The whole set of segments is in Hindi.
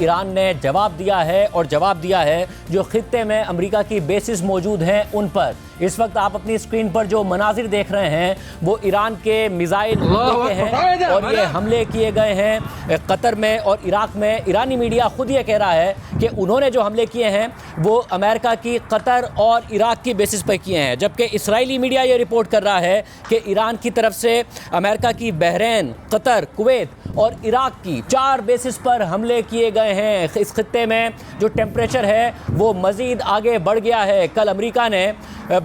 ईरान ने जवाब दिया है, और जवाब दिया है जो खित्ते में अमेरिका की बेसिस मौजूद हैं उन पर। इस वक्त आप अपनी स्क्रीन पर जो मनाजिर देख रहे हैं वो ईरान के मिसाइल हमले के हैं, और ये हमले किए गए हैं कतर में और इराक में। ईरानी मीडिया खुद ये कह रहा है कि उन्होंने जो हमले किए हैं वो अमेरिका की कतर और इराक की बेसिस पर किए हैं, जबकि इस्राएली मीडिया ये रिपोर्ट कर रहा है कि ईरान की तरफ से अमेरिका की बहरीन, कतर, कुवैत और इराक की 4 बेसिस पर हमले किए गए हैं। इस खित्ते में जो टेम्परेचर है वो मज़ीद आगे बढ़ गया है। कल अमेरिका ने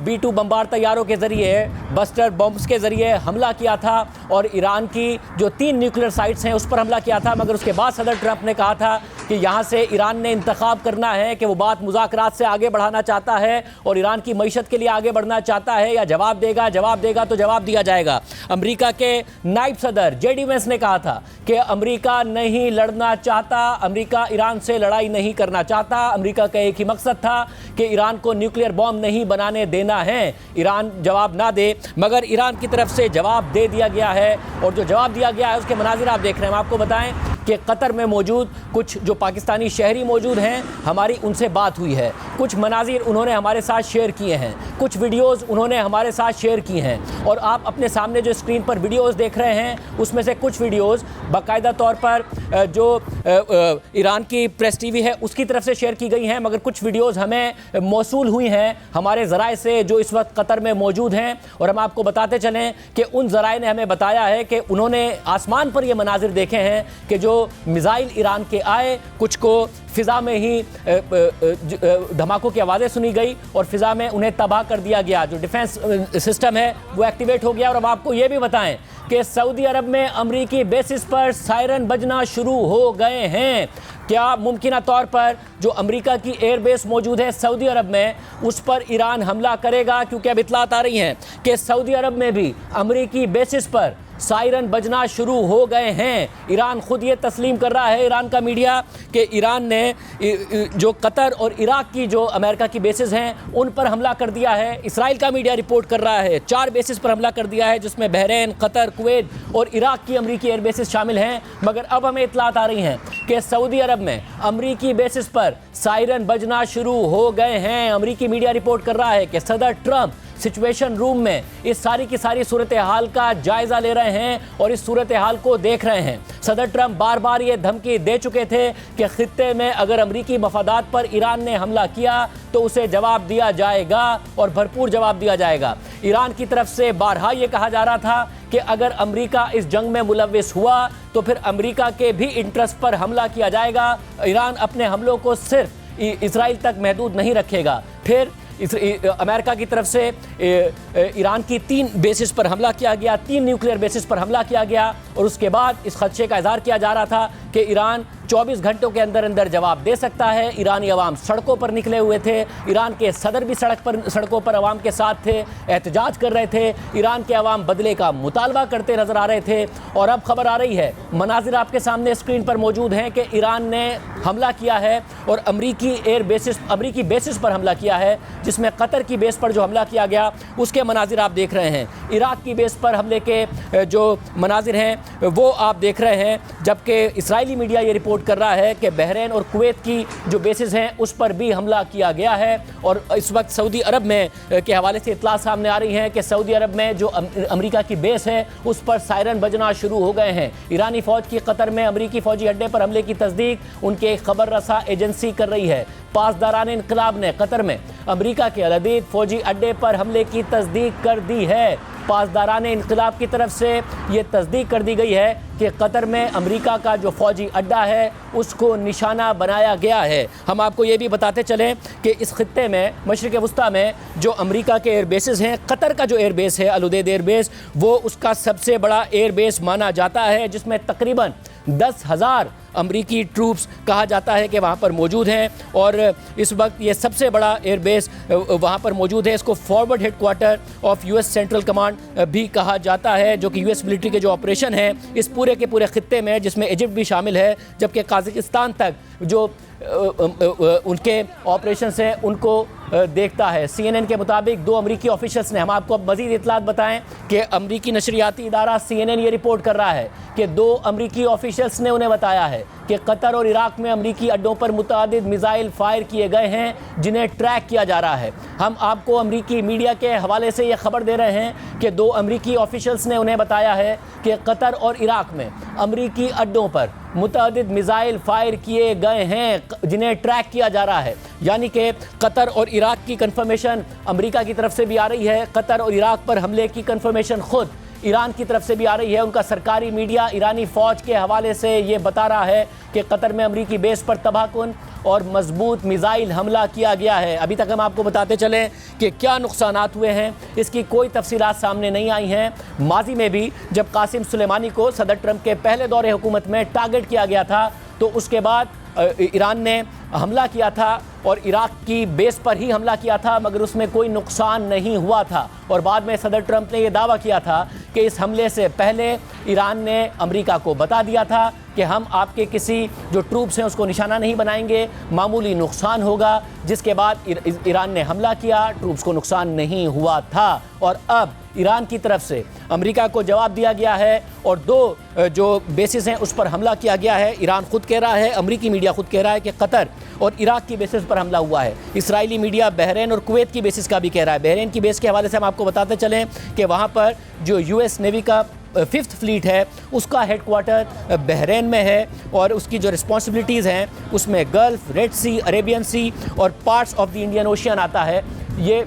B-2 बम्बार तैयारों के ज़रिए, बस्टर बॉम्ब्स के ज़रिए हमला किया था और ईरान की जो 3 न्यूक्लियर साइट्स हैं उस पर हमला किया था, मगर उसके बाद सदर ट्रंप ने कहा था कि यहाँ से ईरान ने इंतखाब करना है कि वो बात मुज़ाकरात से आगे बढ़ाना चाहता है और ईरान की मईशत के लिए आगे बढ़ना चाहता है, या जवाब देगा तो जवाब दिया जाएगा। अमेरिका के नायब सदर JD वेंस ने कहा था कि अमेरिका नहीं लड़ना चाहता, अमेरिका ईरान से लड़ाई नहीं करना चाहता। अमेरिका का एक ही मकसद था कि ईरान को न्यूक्लियर बॉम्ब नहीं बनाने देना है, ईरान जवाब ना दे, मगर ईरान की तरफ से जवाब दे दिया गया है। और जो जवाब दिया गया है उसके मनाजिर आप देख रहे हैं। हम आपको बताएं कि कतर में मौजूद कुछ जो पाकिस्तानी शहरी मौजूद हैं, हमारी उनसे बात हुई है, कुछ मनाजिर उन्होंने हमारे साथ शेयर किए हैं, कुछ वीडियोज़ उन्होंने हमारे साथ शेयर की हैं, और आप अपने सामने जो स्क्रीन पर वीडियोज़ देख रहे हैं उसमें से कुछ वीडियोज़ बाकायदा तौर पर जो ईरान की प्रेस टीवी है उसकी तरफ से शेयर की गई हैं, मगर कुछ वीडियोज़ हमें मौसूल हुई हैं हमारे ज़राए से जो इस वक्त कतर में मौजूद हैं। और हम आपको बताते चलें कि उन ज़राए ने हमें बताया है कि उन्होंने आसमान पर ये मनाजिर देखे हैं कि जो मिसाइल ईरान के आए, कुछ को फ़िज़ा में ही धमाकों की आवाज़ें सुनी गई और फ़िज़ा में उन्हें तबाह कर दिया गया। जो डिफेंस सिस्टम है वो एक्टिवेट हो गया। और अब आपको ये भी बताएं कि सऊदी अरब में अमरीकी बेसिस पर सायरन बजना शुरू हो गए हैं। क्या मुमकिन तौर पर जो अमेरिका की एयरबेस मौजूद है सऊदी अरब में उस पर ईरान हमला करेगा? क्योंकि अब इत्तलात आ रही हैं कि सऊदी अरब में भी अमेरिकी बेसिस पर सायरन बजना शुरू हो गए हैं। ईरान खुद ये तस्लीम कर रहा है, ईरान का मीडिया, कि ईरान ने जो कतर और इराक की जो अमेरिका की बेसिस हैं उन पर हमला कर दिया है। इसराइल का मीडिया रिपोर्ट कर रहा है 4 बेसिस पर हमला कर दिया है, जिसमें बहरीन, कतर, कुवैत और इराक की अमेरिकी एयर बेसिस शामिल हैं। मगर अब हमें इत्तलात आ रही हैं कि सऊदी अरब में अमेरिकी बेसिस पर सायरन बजना शुरू हो गए हैं। अमेरिकी मीडिया रिपोर्ट कर रहा है कि सदर ट्रंप सिचुएशन रूम में इस सारी की सारी सूरत हाल का जायज़ा ले रहे हैं और इस सूरत हाल को देख रहे हैं। सदर ट्रंप बार बार ये धमकी दे चुके थे कि खित्ते में अगर अमरीकी मफादात पर ईरान ने हमला किया तो उसे जवाब दिया जाएगा और भरपूर जवाब दिया जाएगा। ईरान की तरफ से बारहा ये कहा जा रहा था कि अगर अमरीका इस जंग में मुलव्विस हुआ तो फिर अमरीका के भी इंटरेस्ट पर हमला किया जाएगा। ईरान अपने हमलों को सिर्फ इसराइल तक महदूद नहीं रखेगा। फिर अमेरिका की तरफ से ईरान की 3 बेसिस पर हमला किया गया, 3 न्यूक्लियर बेसिस पर हमला किया गया, और उसके बाद इस खदशे का इज़हार किया जा रहा था कि ईरान 24 घंटों के अंदर अंदर जवाब दे सकता है। ईरानी अवाम सड़कों पर निकले हुए थे, ईरान के सदर भी सड़कों पर अवाम के साथ थे, एहतजाज कर रहे थे, ईरान के अवाम बदले का मुतालबा करते नजर आ रहे थे। और अब खबर आ रही है, मनाजिर आपके सामने स्क्रीन पर मौजूद हैं, कि ईरान ने हमला किया है और अमरीकी बेसिस पर हमला किया है, जिसमें कतर की बेस पर जो हमला किया गया उसके मनाजिर आप देख रहे हैं। इराक की बेस पर हमले के जो मनाजिर हैं वो आप देख रहे हैं, जबकि इस्राएली मीडिया ये रिपोर्ट कर रहा है कि बहरीन और कुवैत की जो बेसिस हैं उस पर भी हमला किया गया है। और इस वक्त सऊदी अरब में के हवाले से इत्तला सामने आ रही है कि सऊदी अरब में जो अमेरिका की बेस है उस पर सायरन बजना शुरू हो गए हैं। ईरानी फ़ौज की कतर में अमेरिकी फ़ौजी अड्डे पर हमले की तस्दीक उनके खबर रसा एजेंसी कर रही है। पासदारान इनकलाब ने कतर में अमेरिका के अल-अदीद फ़ौजी अड्डे पर हमले की तस्दीक कर दी है। पासदारान इनकलाब की तरफ से ये तस्दीक कर दी गई है कि कतर में अमेरिका का जो फ़ौजी अड्डा है उसको निशाना बनाया गया है। हम आपको ये भी बताते चलें कि इस खित्ते में मशरिक़ वस्ता में जो अमेरिका के एयर बेसेस हैं, कतर का जो एयर बेस है अल-उदैद एयर बेस, वो उसका सबसे बड़ा एयर बेस माना जाता है, जिसमें तकरीबन 10,000 अमरीकी ट्रूप्स कहा जाता है कि वहाँ पर मौजूद हैं। और इस वक्त ये सबसे बड़ा एयरबेस वहाँ पर मौजूद है। इसको forward headquarter of US central command भी कहा जाता है, जो कि यूएस मिलिट्री के जो ऑपरेशन है इस पूरे के पूरे खित्ते में, जिसमें इजिप्ट भी शामिल है, जबकि काज़ाकिस्तान तक जो उनके ऑपरेशंस हैं उनको देखता है। CNN के मुताबिक 2 अमरीकी ऑफिशियल्स ने, हम आपको अब मज़ीद इतलात बताएं कि अमरीकी नशरियाती इदारा CNN ये रिपोर्ट कर रहा है कि 2 अमरीकी ऑफिशियल्स ने उन्हें बताया है कि कतर और इराक में अमरीकी अड्डों पर मुतअद्दिद मिसाइल फायर किए गए हैं जिन्हें ट्रैक किया जा रहा है। हम आपको अमरीकी मीडिया के हवाले से ये खबर दे रहे हैं कि 2 अमरीकी ऑफिशियल्स ने उन्हें बताया है कि कतर और इराक में अमरीकी अड्डों पर मुतअद्दिद मिसाइल फायर किए गए हैं जिन्हें ट्रैक किया जा रहा है। यानी कि कतर और इराक की कंफर्मेशन अमेरिका की तरफ से भी आ रही है, कतर और इराक पर हमले की कंफर्मेशन खुद ईरान की तरफ से भी आ रही है। उनका सरकारी मीडिया ईरानी फ़ौज के हवाले से ये बता रहा है कि कतर में अमरीकी बेस पर तबाहकुन और मजबूत मिसाइल हमला किया गया है। अभी तक हम आपको बताते चलें कि क्या नुकसानात हुए हैं, इसकी कोई तफसीलात सामने नहीं आई हैं। माजी में भी जब कासिम सुलेमानी को सदर ट्रंप के पहले दौरे हुकूमत में टारगेट किया गया था तो उसके बाद ईरान ने हमला किया था और इराक की बेस पर ही हमला किया था, मगर उसमें कोई नुकसान नहीं हुआ था। और बाद में सदर ट्रंप ने यह दावा किया था कि इस हमले से पहले ईरान ने अमेरिका को बता दिया था कि हम आपके किसी जो ट्रूप्स हैं उसको निशाना नहीं बनाएंगे, मामूली नुकसान होगा। जिसके बाद ईरान ने हमला किया, ट्रूप्स को नुकसान नहीं हुआ था। और अब ईरान की तरफ से अमेरिका को जवाब दिया गया है और 2 जो बेसिस हैं उस पर हमला किया गया है। ईरान खुद कह रहा है, अमरीकी मीडिया खुद कह रहा है कि कतर और इराक की बेसिस पर हमला हुआ है। इसराइली मीडिया बहरीन और कुवैत की बेसिस का भी कह रहा है। बहरीन की बेस के हवाले से हम आपको बताते चलें कि वहाँ पर जो US नेवी का 5th फ्लीट है उसका हेडक्वार्टर बहरीन में है और उसकी जो रिस्पॉन्सिबिलिटीज़ हैं उसमें गल्फ़, रेड सी, अरेबियन सी और parts of the Indian ocean आता है। ये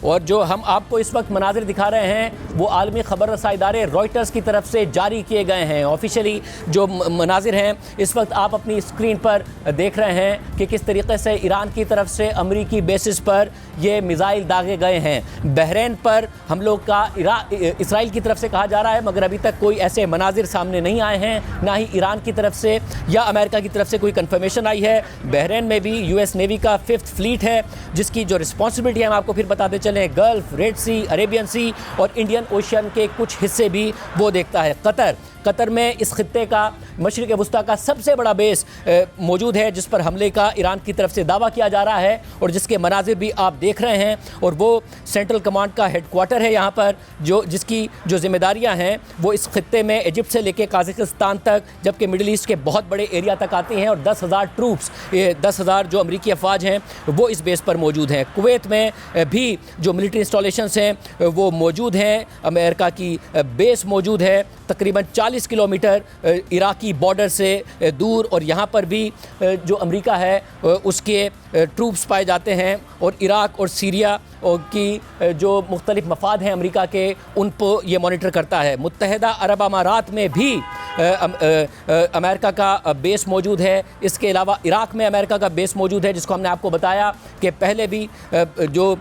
और जो हम आपको इस वक्त मनाजिर दिखा रहे हैं वो आलमी ख़बर रसा इदारे रॉयटर्स की तरफ से जारी किए गए हैं। ऑफिशियली जो मनाजिर हैं इस वक्त आप अपनी स्क्रीन पर देख रहे हैं कि किस तरीके से ईरान की तरफ से अमरीकी बेसिस पर ये मिसाइल दागे गए हैं। बहरीन पर हम लोग का इसराइल की तरफ से कहा जा रहा है, मगर अभी तक कोई ऐसे मनाजिर सामने नहीं आए हैं, ना ही ईरान की तरफ से या अमेरिका की तरफ से कोई कन्फर्मेशन आई है। बहरीन में भी US नेवी का 5th फ्लीट है जिसकी जो रिस्पॉन्सिबिलिटी है हम आपको फिर बताते चलें गल्फ, रेड सी, अरेबियन सी और इंडियन ओशियन के कुछ हिस्से भी वो देखता है। कतर में इस खित्ते का मशरिक़ वुस्ता का सबसे बड़ा बेस मौजूद है जिस पर हमले का ईरान की तरफ से दावा किया जा रहा है और जिसके मनाजिर भी आप देख रहे हैं। और वो सेंट्रल कमांड का हेडक्वार्टर है यहाँ पर, जिसकी जो जिम्मेदारियाँ हैं वो इस खित्ते में इजिप्ट से लेकर काज़ाकिस्तान तक, जबकि मिडिल ईस्ट के बहुत बड़े एरिया तक आती हैं। और 10,000 ट्रूप्स, 10,000 जो अमरीकी अफवाज हैं वो इस बेस पर मौजूद हैं। कुवैत में भी जो मिलिट्री इंस्टॉलेशंस हैं वो मौजूद हैं। अमेरिका की बेस मौजूद है तकरीबन 40 किलोमीटर इराकी बॉर्डर से दूर, और यहाँ पर भी जो अमेरिका है उसके ट्रूप्स पाए जाते हैं। और इराक और सीरिया की जो मुख्तलिफ मफाद हैं अमेरिका के, उन पर यह मॉनिटर करता है। मुत्तहिदा अरब अमारात में भी अमेरिका का बेस मौजूद है। इसके अलावा इराक में अमेरिका का बेस मौजूद है, जिसको हमने आपको बताया कि पहले भी जो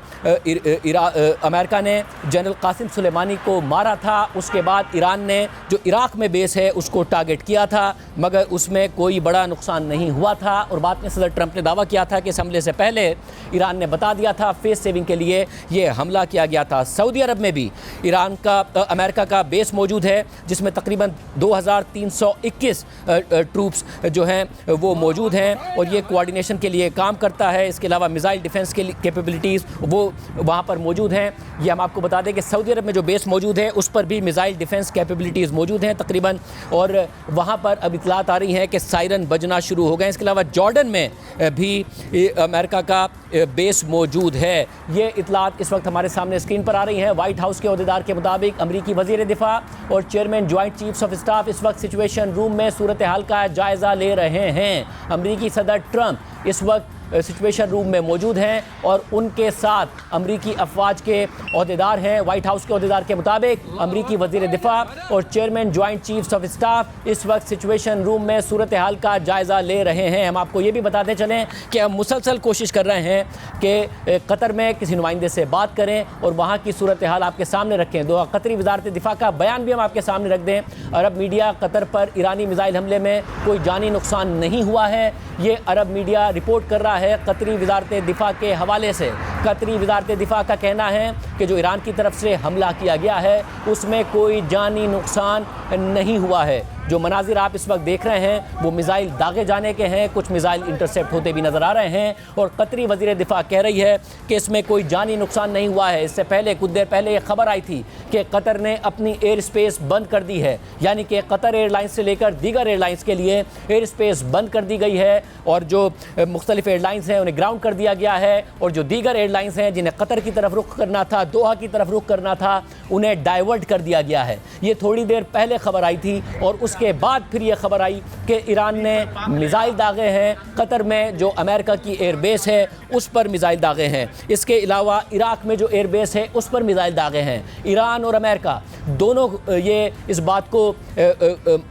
अमेरिका ने जनरल कासिम सुलेमानी को मारा था, उसके बाद ईरान ने जो इराक में बेस है उसको टारगेट किया था, मगर उसमें कोई बड़ा नुकसान नहीं हुआ था। और बाद में सदर ट्रंप ने दावा किया था कि इस हमले से पहले ईरान ने बता दिया था, फेस सेविंग के लिए ये हमला किया गया था। सऊदी अरब में भी अमेरिका का बेस मौजूद है जिसमें तकरीबन 2321 ट्रूप्स जो हैं वो मौजूद हैं और ये कोऑर्डिनेशन के लिए काम करता है। इसके अलावा मिसाइल डिफेंस के कैपेबिलिटीज़ वो वहाँ पर मौजूद हैं। ये हम आपको बता दें कि सऊदी अरब में जो बेस मौजूद है उस पर भी मिसाइल डिफेंस कैपेबिलिटीज़ मौजूद हैं तकरीबन, और वहाँ पर अब इतलात आ रही हैं कि सायरन बजना शुरू हो गए। इसके अलावा जॉर्डन में भी अमेरिका का बेस मौजूद है। ये इतलात इस वक्त हमारे सामने स्क्रीन पर आ रही हैं। वाइट हाउस के अहदेदार के मुताबिक अमरीकी वज़ीर दिफा और chairman joint chiefs of staff इस वक्त सिचुएशन रूम में सूरत हाल का जायज़ा ले रहे हैं। अमरीकी सदर ट्रंप इस वक्त सिचुएशन रूम में मौजूद हैं और उनके साथ अमरीकी अफवाज के अहदेदार हैं। वाइट हाउस के अहदेदार के मुताबिक अमरीकी वज़ीर दिफा और chairman joint chiefs of staff इस वक्त सिचुएशन रूम में सूरत हाल का जायज़ा ले रहे हैं। हम आपको ये भी बताते चलें कि हम मुसलसल कोशिश कर रहे हैं कि कतर में किसी नुमाइंदे से बात करें और वहाँ की सूरत हाल आपके सामने रखें। कतरी वज़ारत दिफा का बयान भी हम आपके सामने रख दें। अरब मीडिया कतर पर ईरानी मिसाइल हमले में कोई जानी नुकसान नहीं हुआ है, ये अरब मीडिया रिपोर्ट कर रहा है कतरी वज़ारत दिफा के हवाले से। कतरी वज़ारत दिफा का कहना है कि जो ईरान की तरफ से हमला किया गया है उसमें कोई जानी नुकसान नहीं हुआ है। जो मनाजिर आप इस वक्त देख रहे हैं वो मिसाइल दागे जाने के हैं, कुछ मिसाइल इंटरसेप्ट होते भी नज़र आ रहे हैं और कतरी वज़ीर दिफा कह रही है कि इसमें कोई जानी नुकसान नहीं हुआ है। इससे पहले कुछ देर पहले ये खबर आई थी कि कतर ने अपनी एयर स्पेस बंद कर दी है, यानी कि कतर एयरलाइंस से लेकर दीगर एयरलाइंस के लिए एयर स्पेस बंद कर दी गई है और जो मुख्तलिफ एयरलाइंस हैं उन्हें ग्राउंड कर दिया गया है और जो दीगर एयरलाइंस हैं जिन्हें कतर की तरफ रुख करना था, दोहा की तरफ रुख करना था, उन्हें डाइवर्ट कर दिया गया है। ये थोड़ी देर पहले खबर आई थी और उसके बाद फिर ये खबर आई कि ईरान ने मिसाइल दागे हैं, कतर में जो अमेरिका की एयरबेस है उस पर मिसाइल दागे हैं। इसके अलावा इराक में जो एयरबेस है उस पर मिसाइल दागे हैं। ईरान और अमेरिका दोनों ये इस बात को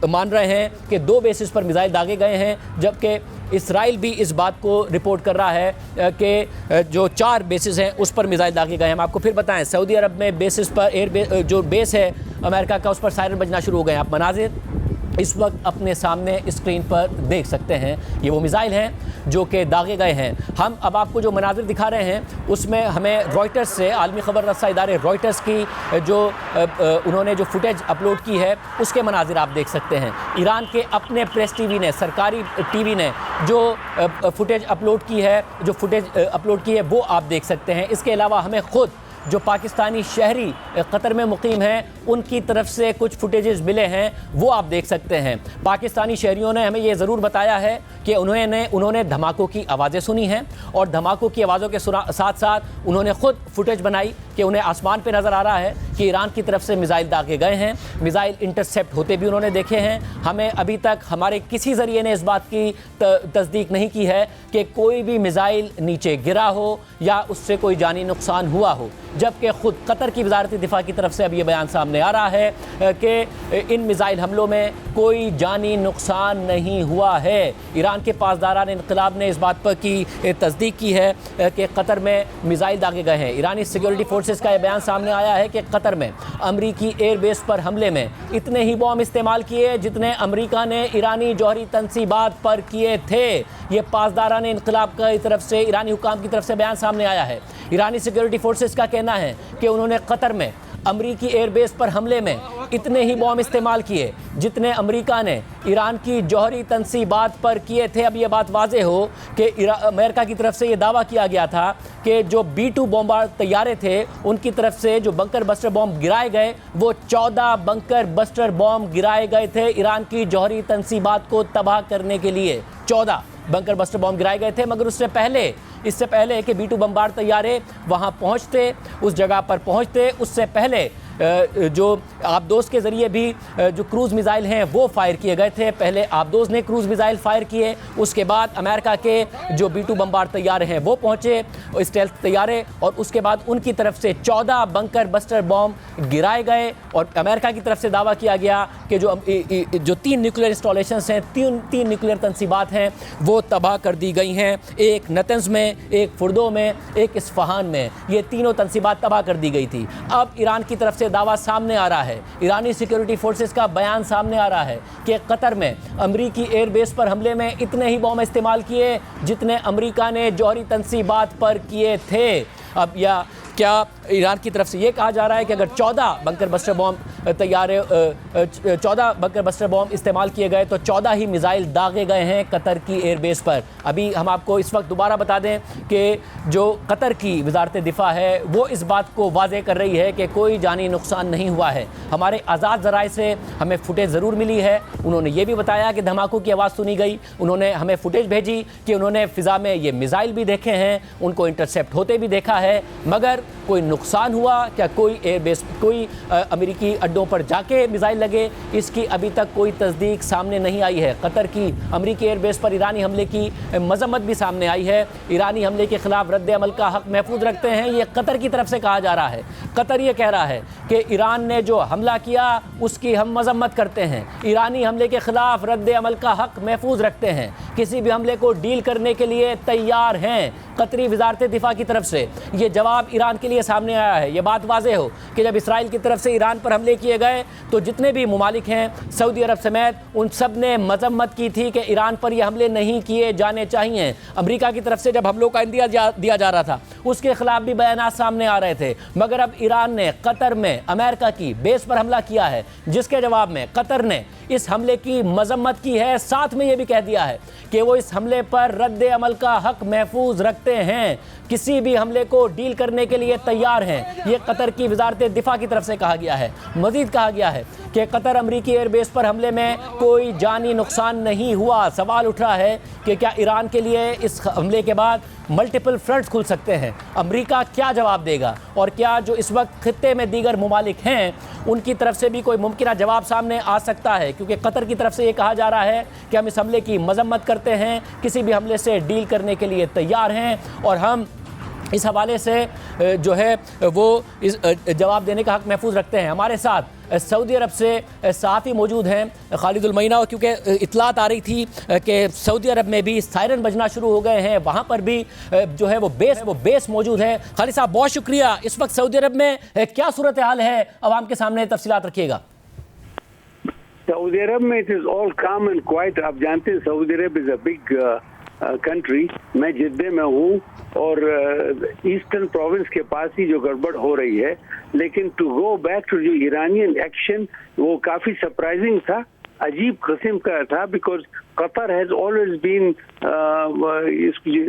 मान रहे हैं कि 2 बेसिस पर मिसाइल दागे गए हैं, जबकि इसराइल भी इस बात को रिपोर्ट कर रहा है कि जो 4 बेसिस हैं उस पर मिसाइल दागे गए हैं। हम आपको फिर बताएं, सऊदी अरब में बेसिस पर जो बेस है अमेरिका का, उस पर सायरन बजना शुरू हो गए हैं। आप मनाजिर इस वक्त अपने सामने स्क्रीन पर देख सकते हैं, ये वो मिसाइल हैं जो कि दागे गए हैं। हम अब आपको जो मनाजिर दिखा रहे हैं उसमें हमें रॉयटर्स से, आलमी खबर रसा इदारे रॉयटर्स की जो उन्होंने जो फुटेज अपलोड की है उसके मनाजिर आप देख सकते हैं। ईरान के अपने प्रेस टीवी ने, सरकारी टीवी ने जो फुटेज अपलोड की है वो आप देख सकते हैं। इसके अलावा हमें ख़ुद जो पाकिस्तानी शहरी कतर में मुकीम हैं उनकी तरफ से कुछ फुटेजेस मिले हैं, वो आप देख सकते हैं। पाकिस्तानी शहरियों ने हमें ये ज़रूर बताया है कि उन्होंने धमाकों की आवाज़ें सुनी हैं और धमाकों की आवाज़ों के साथ साथ उन्होंने ख़ुद फुटेज बनाई कि उन्हें आसमान पे नज़र आ रहा है कि ईरान की तरफ से मिसाइल दागे गए हैं, मिसाइल इंटरसेप्ट होते भी उन्होंने देखे हैं। हमें अभी तक हमारे किसी ज़रिए ने इस बात की तस्दीक नहीं की है कि कोई भी मिसाइल नीचे गिरा हो या उससे कोई जानी नुकसान हुआ हो, जबकि ख़ुद कतर की वज़ारत दिफा की तरफ से अब ये बयान सामने आ रहा है कि इन मिसाइल हमलों में कोई जानी नुकसान नहीं हुआ है। ईरान के पासदारान इनक़िलाब ने इस बात पर की तस्दीक की है कि कतर में मिसाइल दागे गए हैं। ईरानी सिक्योरिटी फोर्सेस का यह बयान सामने आया है कि कतर में अमरीकी एयरबेस पर हमले में इतने ही बॉम्ब इस्तेमाल किए जितने अमरीका ने ईरानी जौहरी तंसीबात पर किए थे। ये पासदारान इनक़िलाब की तरफ से, ईरानी हुकाम की तरफ से बयान सामने आया है। ईरानी सिक्योरिटी फोर्सेस का कहना है कि उन्होंने कतर में अमरीकी एयरबेस पर हमले में इतने ही बॉम्ब इस्तेमाल किए जितने अमरीका ने ईरान की जौहरी तंसीबात पर किए थे। अब ये बात वाज़ेह हो कि अमेरिका की तरफ से ये दावा किया गया था कि जो B-2 बॉम्बार तैयारे थे उनकी तरफ से जो बंकर बस्टर बॉम्ब गिराए गए वो 14 बंकर बस्टर बॉम्ब गिराए गए थे ईरान की जौहरी तंसीबात को तबाह करने के लिए। 14 बंकर बस्टर बॉम्ब गिराए गए थे, मगर इससे पहले कि B-2 बम्बार तैयारे वहाँ पहुँचते, उस जगह पर पहुँचते, उससे पहले जो आबदोज़ के ज़रिए भी जो क्रूज़ मिसाइल हैं वो फायर किए गए थे। पहले आबदोज़ ने क्रूज़ मिसाइल फायर किए, उसके बाद अमेरिका के जो B-2 बम्बार तैयारे हैं वो पहुँचे, स्टेल्थ तैयारे, और उसके बाद उनकी तरफ से 14 बंकर बस्टर बॉम्ब गिराए गए और अमेरिका की तरफ से दावा किया गया कि जो 3 न्यूक्लियर इंस्टॉलेशंस हैं, तीन न्यूक्लियर तंसीबात हैं वो तबाह कर दी गई हैं। एक नतंज़ में, एक फुर्दो में, एक इस्फहान में, ये तीनों तंसीबात तबाह कर दी गई थी। अब ईरान की तरफ से दावा सामने आ रहा है, ईरानी सिक्योरिटी फोर्सेस का बयान सामने आ रहा है कि कतर में अमरीकी एयरबेस पर हमले में इतने ही बॉम्ब इस्तेमाल किए जितने अमरीका ने जौहरी तंसीबात पर किए थे। अब या क्या ईरान की तरफ से ये कहा जा रहा है कि अगर 14 bunker buster bomb 14 bunker buster bomb इस्तेमाल किए गए तो 14 ही मिसाइल दागे गए हैं कतर की एयरबेस पर। अभी हम आपको इस वक्त दोबारा बता दें कि जो कतर की वज़ारत दिफा है वो इस बात को वाज़ेह कर रही है कि कोई जानी नुकसान नहीं हुआ है। हमारे आज़ाद ज़राए से हमें फुटेज ज़रूर मिली है, उन्होंने ये भी बताया कि धमाकों की आवाज़ सुनी गई, उन्होंने हमें फुटेज भेजी कि उन्होंने फ़िज़ा में ये मिसाइल भी देखे हैं, उनको इंटरसेप्ट होते भी देखा है, मगर कोई नुकसान हुआ क्या, कोई एयरबेस, कोई अमेरिकी अड्डों पर जाके मिसाइल लगे, इसकी अभी तक कोई तस्दीक सामने नहीं आई है। कतर की अमेरिकी एयरबेस पर ईरानी हमले की मजम्मत भी सामने आई है। ईरानी हमले के खिलाफ रद्द अमल का हक महफूज रखते हैं, ये कतर की तरफ से कहा जा रहा है। कतर ये कह रहा है कि ईरान ने जो हमला किया उसकी हम मजम्मत करते हैं, ईरानी हमले के खिलाफ रद्द अमल का हक महफूज रखते हैं, किसी भी हमले को डील करने के लिए तैयार हैं। कतरी वज़ारत दिफा की तरफ से ये जवाब ईरान के लिए सामने आया है। ये बात वाज़ेह हो कि जब इसराइल की तरफ से ईरान पर हमले किए गए तो जितने भी मुमालिक हैं, सऊदी अरब समेत, उन सब ने मजम्मत की थी कि ईरान पर ये हमले नहीं किए जाने चाहिए। अमेरिका की तरफ से जब हमलों का इंदिया दिया जा रहा था उसके खिलाफ भी बयान सामने आ रहे थे। मगर अब ईरान ने कतर में अमेरिका की बेस पर हमला किया है, जिसके जवाब में कतर ने इस हमले की मजम्मत की है। साथ में यह भी कह दिया है कि वो इस हमले पर रद्द अमल का हक महफूज रखते हैं, किसी भी हमले को डील करने के लिए तैयार हैं। ये कतर की वजारत दिफा की तरफ से कहा गया है। मजीद कहा गया है कि कतर अमरीकी एयरबेस पर हमले में कोई जानी नुकसान नहीं हुआ। सवाल उठ रहा है कि क्या ईरान के लिए इस हमले के बाद मल्टीपल फ्रंट्स खुल सकते हैं? अमेरिका क्या जवाब देगा? और क्या जो इस वक्त खित्ते में दीगर ममालिक हैं उनकी तरफ से भी कोई मुमकिन जवाब सामने आ सकता है? क्योंकि कतर की तरफ से ये कहा जा रहा है कि हम इस हमले की मजम्मत करते हैं, किसी भी हमले से डील करने के लिए तैयार हैं और हम इस हवाले से जो है वो इस जवाब देने का हक महफूज रखते हैं। हमारे साथ सऊदी अरब से सहाफ़ी मौजूद हैं खालिदुल मईना, और क्योंकि इतलात आ रही थी कि सऊदी अरब में भी सायरन बजना शुरू हो गए हैं, वहाँ पर भी जो है वो बेस मौजूद है। खालिद साहब बहुत शुक्रिया। इस वक्त सऊदी अरब में क्या सूरत हाल है, अवाम के सामने तफसीलात रखिएगा। सऊदी अरब में इट इज ऑल काम एंड क्वाइट। आप जानते हैं Saudi Arab is a big country. मैं जिद्दे में हूँ और ईस्टर्न प्रोविंस के पास ही जो गड़बड़ हो रही है, लेकिन टू गो बैक टू जो ईरानियन एक्शन, वो काफी सरप्राइजिंग था, अजीब किस्म का था, because Qatar has always been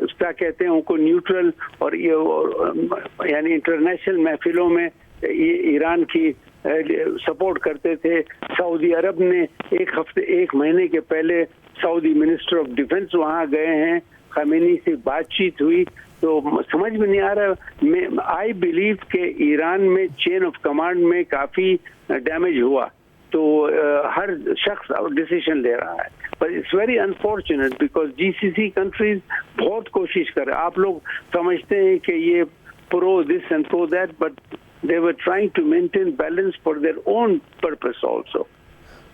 इसका कहते हैं उनको न्यूट्रल, और यानी इंटरनेशनल महफिलों में ईरान की सपोर्ट करते थे। सऊदी अरब ने एक महीने के पहले सऊदी मिनिस्टर ऑफ डिफेंस वहां गए हैं, खमेनी से बातचीत हुई, तो समझ में नहीं आ रहा। आई बिलीव के ईरान में चेन ऑफ कमांड में काफी डैमेज हुआ, तो हर शख्स डिसीजन ले रहा है। पर it's very unfortunate because GCC countries बहुत कोशिश कर रहे हैं। आप लोग समझते हैं कि ये pro this and pro that, but they were trying to maintain balance for their own purpose also.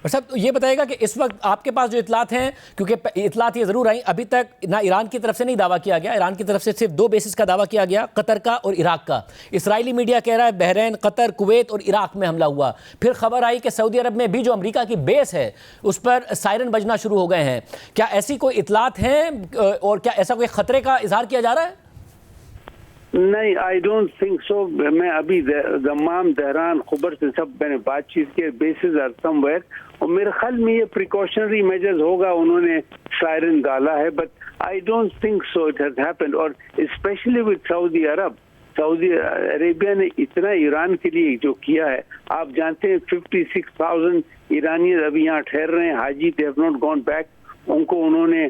साहब ये बताएगा कि इस वक्त आपके पास जो इतलात हैं, क्योंकि इतलात ये ज़रूर आई, अभी तक ना ईरान की तरफ से नहीं दावा किया गया, ईरान की तरफ से सिर्फ 2 बेसिस का दावा किया गया, कतर का और इराक का। इसराइली मीडिया कह रहा है बहरीन, कतर, कुवैत और इराक में हमला हुआ। फिर खबर आई कि सऊदी अरब में भी जो अमेरिका की बेस है उस पर सायरन बजना शुरू हो गए हैं। क्या ऐसी कोई इतलात हैं और क्या ऐसा कोई खतरे का इजहार किया जा रहा है? नहीं, आई डोंट थिंक सो। मैं अभी दम्माम, तेहरान, खबर से सब मैंने बातचीत की, बेसिस आर समवेयर, और मेरे ख्याल में ये प्रिकॉशनरी मेजर्स होगा, उन्होंने सायरन डाला है, but I don't think so it has happened. और especially with Saudi Arab, Saudi Arabia ने इतना ईरान के लिए जो किया है, आप जानते हैं 56,000 ईरानियन अभी यहाँ ठहर रहे हैं, हाजी, they have not gone back. उनको उन्होंने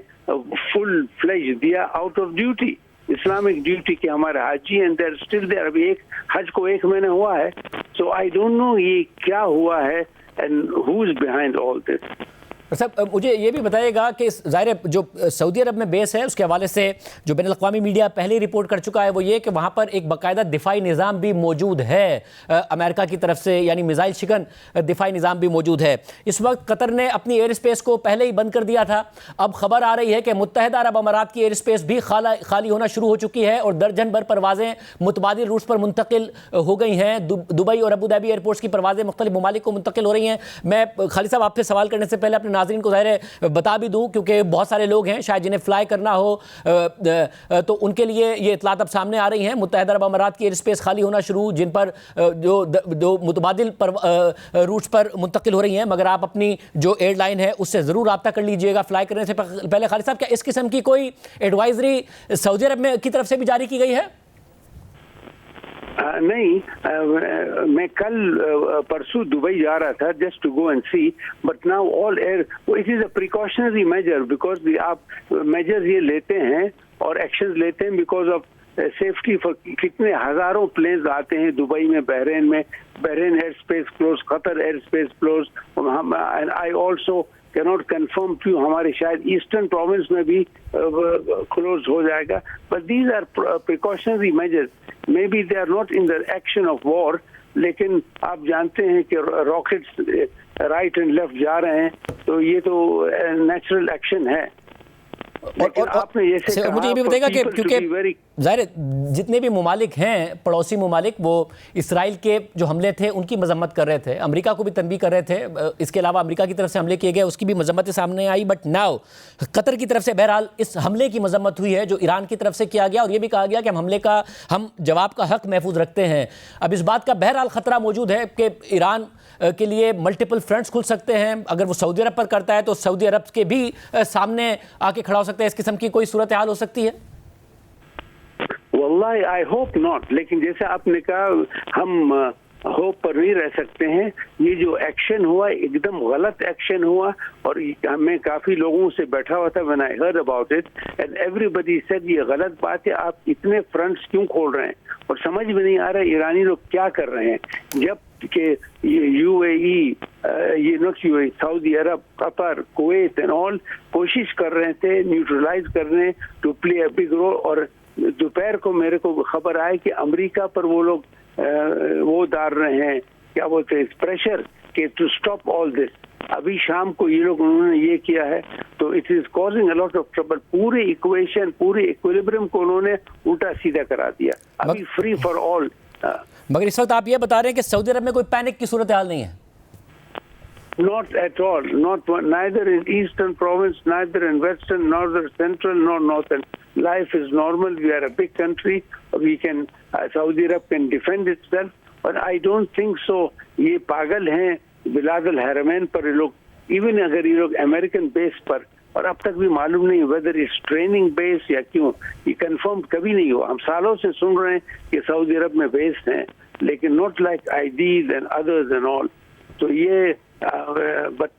फुल फ्लेज दिया out of duty, Islamic duty के हमारे हाजी, एंड देयर स्टिल देयर। अभी एक हज को 1 महीना हुआ है, सो आई डोंट नो ये क्या हुआ है and who is behind all this. Sir मुझे ये भी बताइएगा कि ज़ाहिर जो सऊदी अरब में बेस है उसके हवाले से जो बैनुल अक़वामी मीडिया पहले ही रिपोर्ट कर चुका है वो ये कि वहाँ पर एक बाकायदा दिफाई निज़ाम भी मौजूद है अमेरिका की तरफ से, यानी मिसाइल शिकन दिफाई निज़ाम भी मौजूद है। इस वक्त कतर ने अपनी एयर स्पेस को पहले ही बंद कर दिया था। अब खबर आ रही है कि मुत्तहिदा अरब अमारात की एयर स्पेस भी खाली होना शुरू हो चुकी है और दर्जन भर परवाज़ें मुतबादिल रूट्स पर मुंतकिल हो गई हैं। दुबई और अबू धाबी एयरपोर्ट्स की परवाज़ें मुख्तलिफ ममालिक को मुंतकिल हो रही हैं। मैं खालिद साहब आपसे सवाल करने से पहले अपने नाज़रीन को ज़ाहिर बता भी दूं, क्योंकि बहुत सारे लोग हैं शायद जिन्हें फ्लाई करना हो तो उनके लिए ये इतलात अब सामने आ रही हैं। मुत्तहिदा अरब अमारात की एयर स्पेस खाली होना शुरू, जिन पर जो मुतबादिल रूट्स पर मुंतकिल हो रही हैं, मगर आप अपनी जो एयरलाइन है उससे ज़रूर रब्ता कर लीजिएगा फ्लाई करने से पहले। खालिद साहब, क्या इस किस्म की कोई एडवाइजरी सऊदी अरब में की तरफ से भी जारी की गई है? नहीं, मैं कल परसों दुबई जा रहा था just to go and see, but now all air, it is a precautionary measure because आप मेजर्स ये लेते हैं और एक्शंस लेते हैं बिकॉज ऑफ सेफ्टी। फॉर कितने हजारों प्लेन्स आते हैं दुबई में, Bahrain air space close, Qatar air space close, and I also cannot confirm to you, हमारे शायद ईस्टर्न प्रोविंस में भी क्लोज हो जाएगा, but these are precautionary measures. Maybe they are not in the action of war, लेकिन आप जानते हैं कि रॉकेट्स राइट एंड लेफ्ट जा रहे हैं, तो ये तो नेचुरल एक्शन है। लेकिन आपने जैसे कहा, मुझे ये भी बताएगा कि people to क्योंकि be very- जाहिर है जितने भी मुमालिक हैं पड़ोसी मुमालिक, वो इसराइल के जो हमले थे उनकी मजम्मत कर रहे थे, अमेरिका को भी तनबीह कर रहे थे, इसके अलावा अमेरिका की तरफ से हमले किए गए उसकी भी मजम्मत सामने आई। बट नाउ कतर की तरफ से बहरहाल इस हमले की मजम्मत हुई है जो ईरान की तरफ से किया गया, और ये भी कहा गया कि हम जवाब का हक महफूज रखते हैं। अब इस बात का बहरहाल खतरा मौजूद है कि ईरान के लिए मल्टीपल फ्रंट्स खुल सकते हैं। अगर वो सऊदी अरब पर करता है तो सऊदी अरब के भी सामने आके खड़ा हो सकता है। इस किस्म की कोई सूरत हाल हो सकती है? वल्लाही आई होप नॉट, लेकिन जैसे आपने कहा हम होप पर नहीं रह सकते हैं। ये जो एक्शन हुआ एकदम गलत एक्शन हुआ, और मैं काफी लोगों से बैठा हुआ था when I heard about it and everybody said ये गलत बात है, आप इतने फ्रंट्स क्यों खोल रहे हैं? और समझ में नहीं आ रहा ईरानी लोग क्या कर रहे हैं, जब कि यूएई, ये not UAE, Saudi Arab, Qatar, Kuwait and all कोशिश कर रहे थे न्यूट्रलाइज करने to play a big role. और दोपहर को मेरे को खबर आई कि अमेरिका पर वो लोग वो डाल रहे हैं, क्या बोलते हैं, प्रेशर के टू स्टॉप ऑल दिस। अभी शाम को ये लोग उन्होंने ये किया है, तो it is causing a lot of trouble. पूरे इक्वेशन, पूरे इक्विलिब्रियम को उन्होंने उल्टा सीधा करा दिया। अभी फ्री फॉर ऑल। मगर इस वक्त आप ये बता रहे हैं कि सऊदी अरब में कोई पैनिक की सूरत हाल नहीं है? Not at all. Not one, neither in eastern province, neither in western, neither central, nor northern. Life is normal. We are a big country. We can, Saudi Arab can defend itself. But I don't think so. ये पागल हैं बिलाद अल हरमैन पर ये लोग, इवन अगर ये लोग अमेरिकन बेस पर, और अब तक भी मालूम नहीं वेदर इज ट्रेनिंग बेस या क्यों, ये कंफर्म कभी नहीं हुआ। हम सालों से सुन रहे हैं कि सऊदी अरब में बेस हैं, लेकिन not like IDs and others and all. तो ये but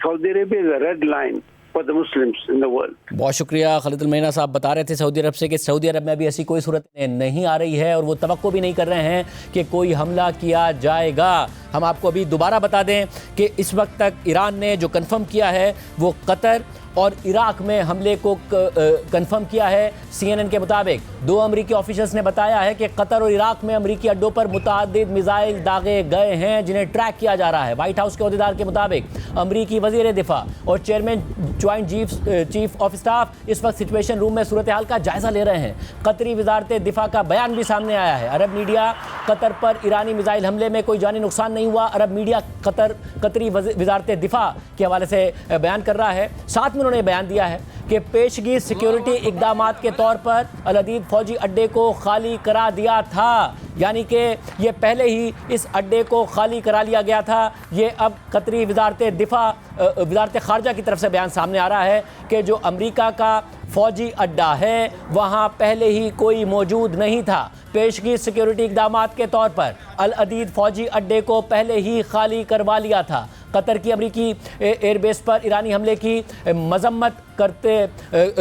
Saudi Arabia is a red line for the Muslims in the world. बहुत शुक्रिया। खालिद अल-महीना साहब बता रहे थे सऊदी अरब से कि सऊदी अरब में अभी ऐसी कोई सूरत नहीं आ रही है और वो तवक्को भी नहीं कर रहे हैं कि कोई हमला किया जाएगा। हम आपको अभी दोबारा बता दें कि इस वक्त तक ईरान ने जो कंफर्म किया है वो कतर और इराक में हमले को कंफर्म किया है। CNN के मुताबिक 2 अमरीकी ऑफिसर्स ने बताया है कि कतर और इराक में अमरीकी अड्डों पर मुतअद्दिद मिसाइल दागे गए हैं जिन्हें ट्रैक किया जा रहा है। व्हाइट हाउस के अहदेदार के मुताबिक अमरीकी वजीर दिफा और chairman joint chief of staff इस वक्त सिचुएशन रूम में सूरत हाल का जायजा ले रहे हैं। कतरी वजारत दिफा का बयान भी सामने आया है। अरब मीडिया कतर पर ईरानी मिसाइल हमले में कोई जानी नुकसान नहीं हुआ, अरब मीडिया कतरी वजारत दिफा के हवाले से बयान कर रहा है। साथ में उन्होंने बयान दिया है कि पेशगी सिक्योरिटी इकदामात के तौर पर अल अदीद फौजी अड्डे को खाली करा दिया था, यानी कि ये पहले ही इस अड्डे को खाली करा लिया गया था। ये अब कतरी वजारत खारजा की तरफ से बयान सामने आ रहा है कि जो अमेरिका का फौजी अड्डा है वहाँ पहले ही कोई मौजूद नहीं था। पेशगी सिक्योरिटी इकदामात के तौर पर अल अदीद फौजी अड्डे को पहले ही खाली करवा लिया था। कतर की अमरीकी एयरबेस पर ईरानी हमले की मजम्मत करते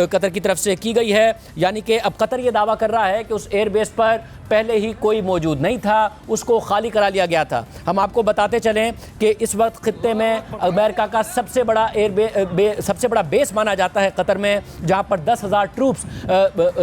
कतर की तरफ से की गई है, यानी कि अब कतर ये दावा कर रहा है कि उस एयरबेस पर पहले ही कोई मौजूद नहीं था, उसको खाली करा लिया गया था। हम आपको बताते चलें कि इस वक्त खित्ते में अमेरिका का सबसे बड़ा बेस माना जाता है कतर में, जहां पर 10,000 ट्रूप्स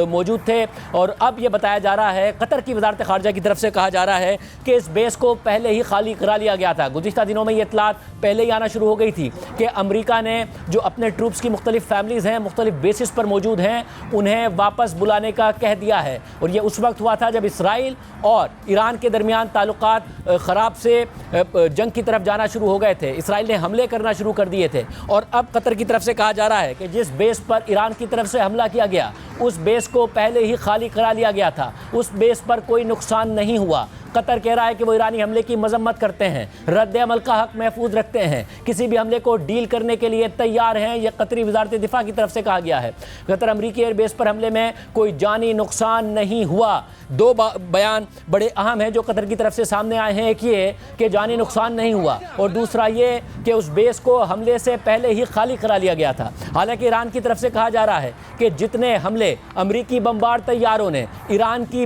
मौजूद थे। और अब ये बताया जा रहा है, कतर की वजारत खारजा की तरफ से कहा जा रहा है कि इस बेस को पहले ही खाली करा लिया गया था। गुज़िश्ता दिनों में ये इत्तलात पहले ही आना शुरू हो गई थी कि अमेरिका ने जो अपने ट्रूप्स की मुख्तलिफ फैमिलीज़ हैं, मुख्तलिफ बेसिस पर मौजूद हैं, उन्हें वापस बुलाने का कह दिया है। और ये उस वक्त हुआ था जब इसराइल और ईरान के दरमियान ताल्लुकात ख़राब से जंग की तरफ जाना शुरू हो गए थे। इसराइल ने हमले करना शुरू कर दिए थे। और अब कतर की तरफ से कहा जा रहा है कि जिस बेस पर ईरान की तरफ से हमला किया गया उस बेस को पहले ही खाली करा लिया गया था, उस बेस पर कोई नुकसान नहीं हुआ। कतर कह रहा है कि वो ईरानी हमले की मजम्मत करते हैं, रद्द अमल का हक महफूज रखते हैं, किसी भी हमले को डील करने के लिए तैयार हैं। यह कतरी वजारत दिफा की तरफ से कहा गया है। कतर अमरीकी एयरबेस पर हमले में कोई जानी नुकसान नहीं हुआ। 2 बयान बड़े अहम हैं जो कतर की तरफ से सामने आए हैं। एक ये कि जानी नुकसान नहीं हुआ और दूसरा ये कि उस बेस को हमले से पहले ही खाली करा लिया गया था। हालांकि ईरान की तरफ से कहा जा रहा है कि जितने हमले अमरीकी बमबार तैयारों ने ईरान की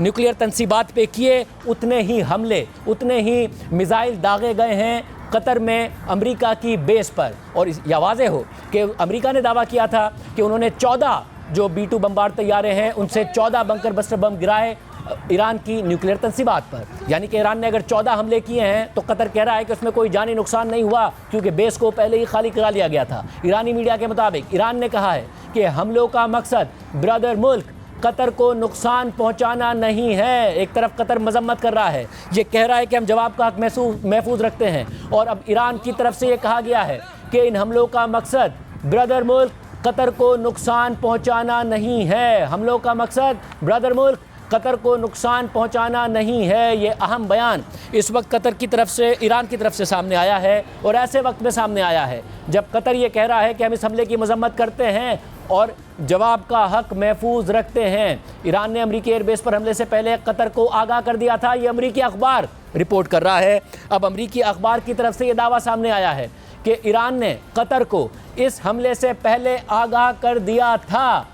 न्यूक्लियर तंसीबात पे किए, उतने ही हमले, उतने ही मिसाइल दागे गए हैं कतर में अमेरिका की बेस पर। और यह वाज़ेह हो कि अमेरिका ने दावा किया था कि उन्होंने 14 जो B-2 बमबार तैयारे हैं उनसे 14 बंकर बस्टर बम गिराए ईरान की न्यूक्लियर तंसीबात पर। यानी कि ईरान ने अगर 14 हमले किए हैं तो कतर कह रहा है कि उसमें कोई जानी नुकसान नहीं हुआ क्योंकि बेस को पहले ही खाली करा लिया गया था। ईरानी मीडिया के मुताबिक ईरान ने कहा है कि हमलों का मकसद ब्रदर मुल्क कतर को नुकसान पहुंचाना नहीं है। एक तरफ कतर मजम्मत कर रहा है, ये कह रहा है कि हम जवाब का हक महफूज रखते हैं, और अब ईरान की तरफ से ये कहा गया है कि इन हमलों का मकसद ब्रदर मुल्क कतर को नुकसान पहुंचाना नहीं है। हमलों का मकसद ब्रदर मुल्क कतर को नुकसान पहुंचाना नहीं है। ये अहम बयान इस वक्त कतर की तरफ से, ईरान की तरफ से सामने आया है, और ऐसे वक्त में सामने आया है जब कतर ये कह रहा है कि हम इस हमले की मजम्मत करते हैं और जवाब का हक महफूज रखते हैं। ईरान ने अमरीकी एयरबेस पर हमले से पहले कतर को आगाह कर दिया था, ये अमरीकी अखबार रिपोर्ट कर रहा है। अब अमरीकी अखबार की तरफ से ये दावा सामने आया है कि ईरान ने कतर को इस हमले से पहले आगाह कर दिया था।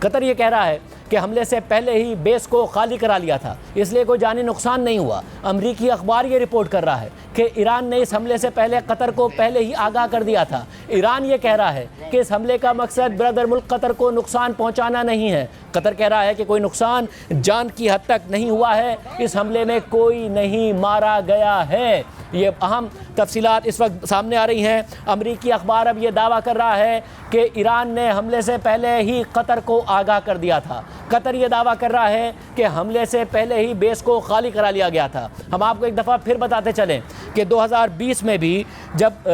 कतर ये कह रहा है कि हमले से पहले ही बेस को खाली करा लिया था, इसलिए कोई जानी नुकसान नहीं हुआ। अमरीकी अखबार ये रिपोर्ट कर रहा है कि ईरान ने इस हमले से पहले कतर को पहले ही आगाह कर दिया था। ईरान ये कह रहा है कि इस हमले का मकसद ब्रदर मुल्क कतर को नुकसान पहुंचाना नहीं है। कतर कह रहा है कि कोई नुकसान जान की हद तक नहीं हुआ है, इस हमले में कोई नहीं मारा गया है। ये अहम तफसीलात इस वक्त सामने आ रही हैं। अमरीकी अखबार अब ये दावा कर रहा है कि ईरान ने हमले से पहले ही कतर को आगाह कर दिया था। कतर ये दावा कर रहा है कि हमले से पहले ही बेस को खाली करा लिया गया था। हम आपको एक दफ़ा फिर बताते चलें कि 2020 में भी जब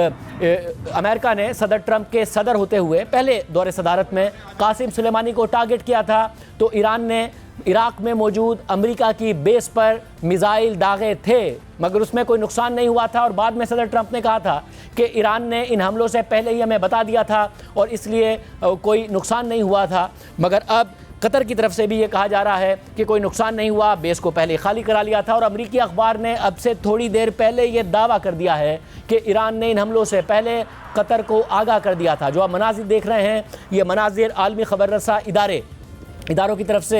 अमेरिका ने सदर ट्रंप के सदर होते हुए पहले दौरे सदारत में कासिम सुलेमानी को टारगेट किया था, तो ईरान ने इराक में मौजूद अमेरिका की बेस पर मिसाइल दागे थे, मगर उसमें कोई नुकसान नहीं हुआ था। और बाद में सदर ट्रंप ने कहा था कि ईरान ने इन हमलों से पहले ही हमें बता दिया था और इसलिए कोई नुकसान नहीं हुआ था। मगर अब कतर की तरफ से भी ये कहा जा रहा है कि कोई नुकसान नहीं हुआ, बेस को पहले खाली करा लिया था। और अमरीकी अखबार ने अब से थोड़ी देर पहले ये दावा कर दिया है कि ईरान ने इन हमलों से पहले कतर को आगाह कर दिया था। जो आप मनाजिर देख रहे हैं, ये मनाजिर आलमी खबर रसा इदारों की तरफ से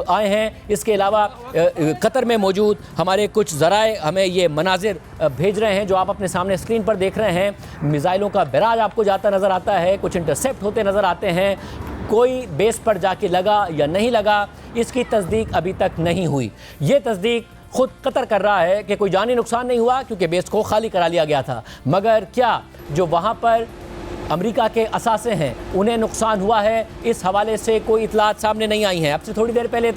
आए हैं। इसके अलावा कतर में मौजूद हमारे कुछ ज़राए हमें ये मनाजिर भेज रहे हैं जो आप अपने सामने स्क्रीन पर देख रहे हैं। मिसाइलों का बैराज आपको जाता नज़र आता है, कुछ इंटरसेप्ट होते नज़र आते हैं। कोई बेस पर जाके लगा या नहीं लगा, इसकी तस्दीक अभी तक नहीं हुई। ये तस्दीक खुद कतर कर रहा है कि कोई जानी नुकसान नहीं हुआ क्योंकि बेस को खाली करा लिया गया था। मगर क्या जो वहाँ पर अमेरिका के असासे हैं उन्हें नुकसान हुआ है, इस हवाले से कोई इतलात सामने नहीं आई हैं। अब से थोड़ी देर पहले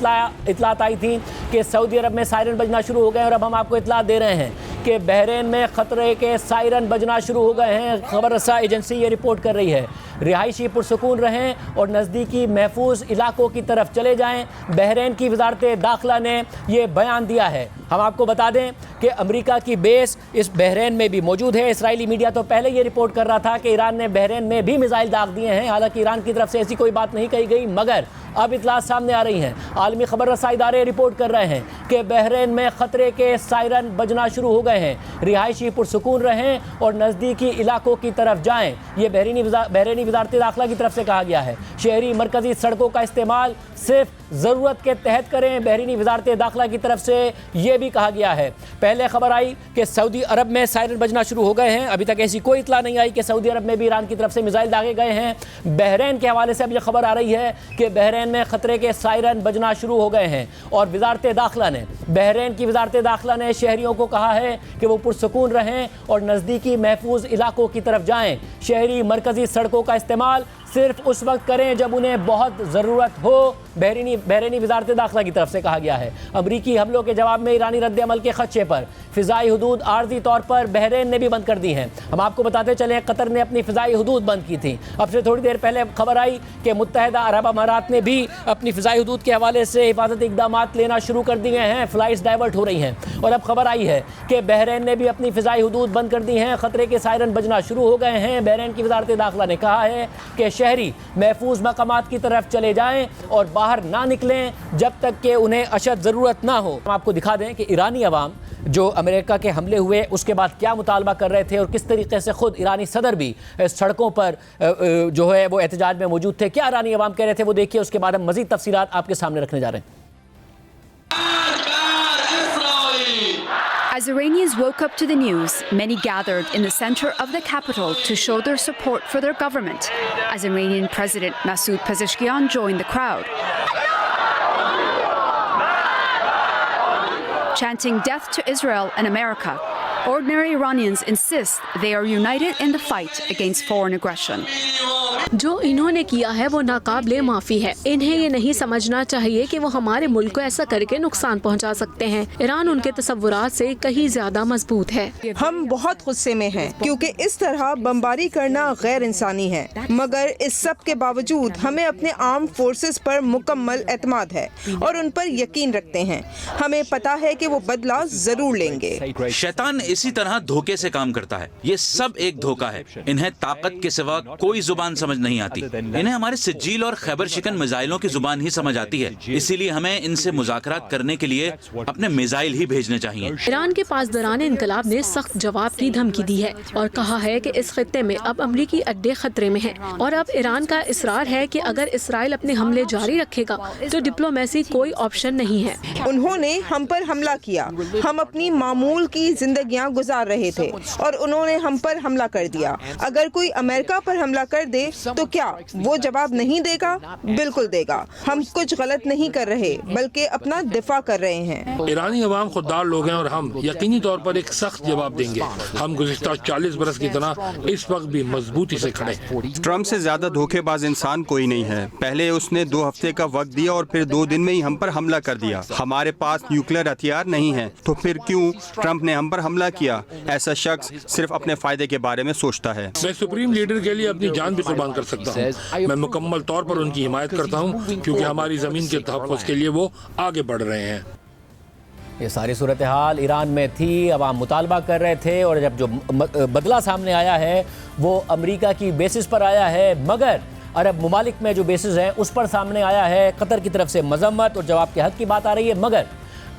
इतलात आई थी कि सऊदी अरब में सायरन बजना शुरू हो गए, और अब हम आपको इतलात दे रहे हैं कि बहरीन में ख़तरे के सायरन बजना शुरू हो गए हैं। खबर रसा एजेंसी ये रिपोर्ट कर रही है। रिहायशी पुरसकून रहें और नज़दीकी महफूज इलाकों की तरफ चले जाएँ। बहरीन की वजारत दाखिला ने ये बयान दिया है। हम आपको बता दें कि अमेरिका की बेस इस बहरीन में भी मौजूद है। इसराइली मीडिया तो पहले ये रिपोर्ट कर रहा था कि ईरान ने बहरीन में भी मिसाइल दाग दिए हैं। हालांकि ईरान की तरफ से ऐसी कोई बात नहीं कही गई, मगर अब इतलात सामने आ रही हैं। आलमी खबर रसा इदारे रिपोर्ट कर रहे हैं कि बहरीन में ख़तरे के सायरन बजना शुरू हो गए हैं। रिहायशी पुरसकून रहें और नज़दीकी इलाकों की तरफ जाएँ, ये बहरीनी वजारत दाखिला की तरफ से कहा गया है। शहरी मरकज़ी सड़कों का इस्तेमाल सिर्फ ज़रूरत के तहत करें, बहरीनी वजारत दाखिला की तरफ से ये भी कहा गया है। पहले खबर आई कि सऊदी अरब में सायरन बजना शुरू हो गए हैं, अभी तक ऐसी कोई इतला नहीं आई कि सऊदी अरब में भी ईरान की तरफ से मिसाइल दागे गए हैं। बहरीन के हवाले से अब यह खबर आ रही है कि बहरीन में ख़तरे के सायरन बजना शुरू हो गए हैं, और वजारत दाखिला ने, बहरीन की वजारत दाखिला ने शहरियों को कहा है कि वो पुरसकून रहें और नज़दीकी महफूज इलाकों की तरफ जाएँ। शहरी मरकज़ी सड़कों का इस्तेमाल सिर्फ उस वक्त करें जब उन्हें बहुत ज़रूरत हो, बहरीनी वजारत दाखिला की तरफ से कहा गया है। अमरीकी हमलों के जवाब में ईरानी रद्द अमल के खदशे पर फ़िज़ाई हदूद आर्जी तौर पर बहरीन ने भी बंद कर दी हैं। हम आपको बताते चलें, कतर ने अपनी फ़िज़ाई हदूद बंद की थी। अब से थोड़ी देर पहले खबर आई कि मुत्तहिदा अरब अमारात ने भी अपनी फ़िज़ाई हदूद के हवाले से हिफाजती इक़दामात लेना शुरू कर दिए हैं। फ़्लाइट्स डाइवर्ट हो रही हैं, और अब खबर आई है कि बहरीन ने भी अपनी फ़िज़ाई हदूद बंद कर दी हैं। ख़तरे के सायरन बजना शुरू हो गए हैं। बहरीन की वजारत दाखिला ने कहा है कि शहरी महफूज मकामात की तरफ चले जाएं और बाहर ना निकलें जब तक कि उन्हें अशद ज़रूरत ना हो। हम आपको दिखा दें कि ईरानी अवाम जो अमेरिका के हमले हुए उसके बाद क्या मुतालबा कर रहे थे और किस तरीके से ख़ुद ईरानी सदर भी सड़कों पर जो है वो एहतजाज में मौजूद थे। क्या ईरानी अवाम कह रहे थे वो देखिए, उसके बाद हम मज़ीद तफसीलात आपके सामने रखने जा रहे हैं। As Iranians woke up to the news, many gathered in the center of the capital to show their support for their government, as Iranian President Masoud Pezeshkian joined the crowd. Chanting death to Israel and America, ordinary Iranians insist they are united in the fight against foreign aggression. जो इन्होंने किया है वो नाकाबिले माफ़ी है। इन्हें ये नहीं समझना चाहिए कि वो हमारे मुल्क को ऐसा करके नुकसान पहुंचा सकते हैं। ईरान उनके तस्वुरात से कहीं ज़्यादा मजबूत है। हम बहुत गुस्से में हैं क्योंकि इस तरह बमबारी करना गैर इंसानी है, मगर इस सब के बावजूद हमें अपने आर्म फोर्सेस पर मुकम्मल एतमाद है और उन पर यकीन रखते हैं। हमें पता है कि वो बदला जरूर लेंगे। शैतान इसी तरह धोखे से काम करता है। ये सब एक धोखा है। इन्हें ताकत के सिवा कोई जुबान समझ नहीं आती। इन्हें हमारे सिज्जील और खैबर शिकन मिसाइलों की जुबान ही समझ आती है। इसीलिए हमें इनसे मुज़ाकरात करने के लिए अपने मिसाइल ही भेजने चाहिए। ईरान के पासदारान इनकलाब ने सख्त जवाब की धमकी दी है और कहा है कि इस खित्ते में अब अमरीकी अड्डे खतरे में हैं और अब ईरान का इसरार है कि अगर इसराइल अपने हमले जारी रखेगा तो डिप्लोमेसी कोई ऑप्शन नहीं है। उन्होंने हम पर हमला किया। हम अपनी मामूल की जिंदगियां गुजार रहे थे और उन्होंने हम पर हमला कर दिया। अगर कोई अमेरिका पर हमला कर दे तो क्या वो जवाब नहीं देगा? बिल्कुल देगा। हम कुछ गलत नहीं कर रहे बल्कि अपना दिफा कर रहे हैं। ईरानी अवाम खुददार लोग हैं और हम यकीनी तौर पर एक सख्त जवाब देंगे। हम गुज़िश्ता 40 बरस की तरह इस वक्त भी मजबूती से खड़े हैं। ट्रम्प से ज्यादा धोखेबाज इंसान कोई नहीं है। पहले उसने 2 हफ्ते का वक्त दिया और फिर 2 दिन में ही हम पर हमला कर दिया। हमारे पास न्यूक्लियर हथियार नहीं है तो फिर क्यों ट्रम्प ने हम पर हमला किया? ऐसा शख्स सिर्फ अपने फायदे के बारे में सोचता है। मैं सुप्रीम लीडर के लिए अपनी जान भी कुर्बान कर सकता हूँ। मैं मुकम्मल तौर पर उनकी हिमायत करता हूँ क्योंकि हमारी ज़मीन के तहफ़्फ़ुज़ के लिए वो आगे बढ़ रहे हैं। ये सारी सूरत हाल ईरान में थी। अवाम मुतालबा कर रहे थे और जब जो बदला सामने आया है वो अमेरिका की बेसिस पर आया है, मगर अरब ममालिक में जो बेसिस हैं उस पर सामने आया है। कतर की तरफ से मजम्मत और जवाब के हक की बात आ रही है, मगर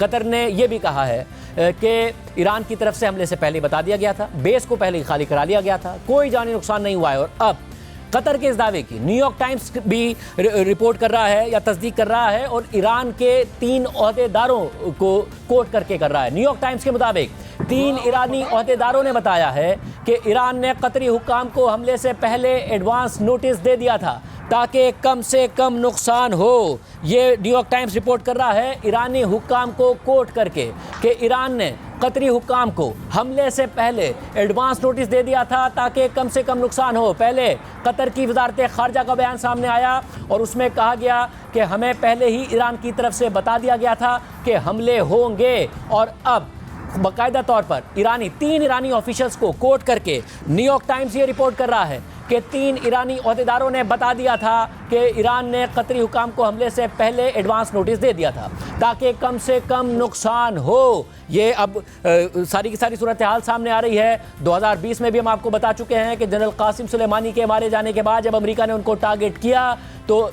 कतर ने यह भी कहा है कि ईरान की तरफ से हमले से पहले बता दिया गया था, बेस को पहले ही खाली करा लिया गया था, कोई जानी नुकसान नहीं हुआ है। और अब कतर के इस दावे की न्यूयॉर्क टाइम्स भी रिपोर्ट कर रहा है या तस्दीक कर रहा है और ईरान के 3 ओहदेदारों को कोट करके कर रहा है। न्यूयॉर्क टाइम्स के मुताबिक 3 ईरानी ओहदेदारों ने बताया है कि ईरान ने कतरी हुक्काम को हमले से पहले एडवांस नोटिस दे दिया था ताकि कम से कम नुकसान हो। ये न्यूयॉर्क टाइम्स रिपोर्ट कर रहा है ईरानी हुक्काम को कोट करके कि ईरान ने कतरी हुक्काम को हमले से पहले एडवांस नोटिस दे दिया था ताकि कम से कम नुकसान हो। पहले कतर की वजारत खारजा का बयान सामने आया और उसमें कहा गया कि हमें पहले ही ईरान की तरफ से बता दिया गया था कि हमले होंगे। और अब बाकायदा तौर पर 3 ईरानी ऑफिशियल्स को कोट करके न्यूयॉर्क टाइम्स ये रिपोर्ट कर रहा है कि 3 ईरानी ओहदेदारों ने बता दिया था कि ईरान ने कतरी हुकाम को हमले से पहले एडवांस नोटिस दे दिया था ताकि कम से कम नुकसान हो। ये अब सारी की सारी सूरत हाल सामने आ रही है। 2020 में भी हम आपको बता चुके हैं कि जनरल कासिम सुलेमानी के मारे जाने के बाद जब अमेरिका ने उनको टारगेट किया तो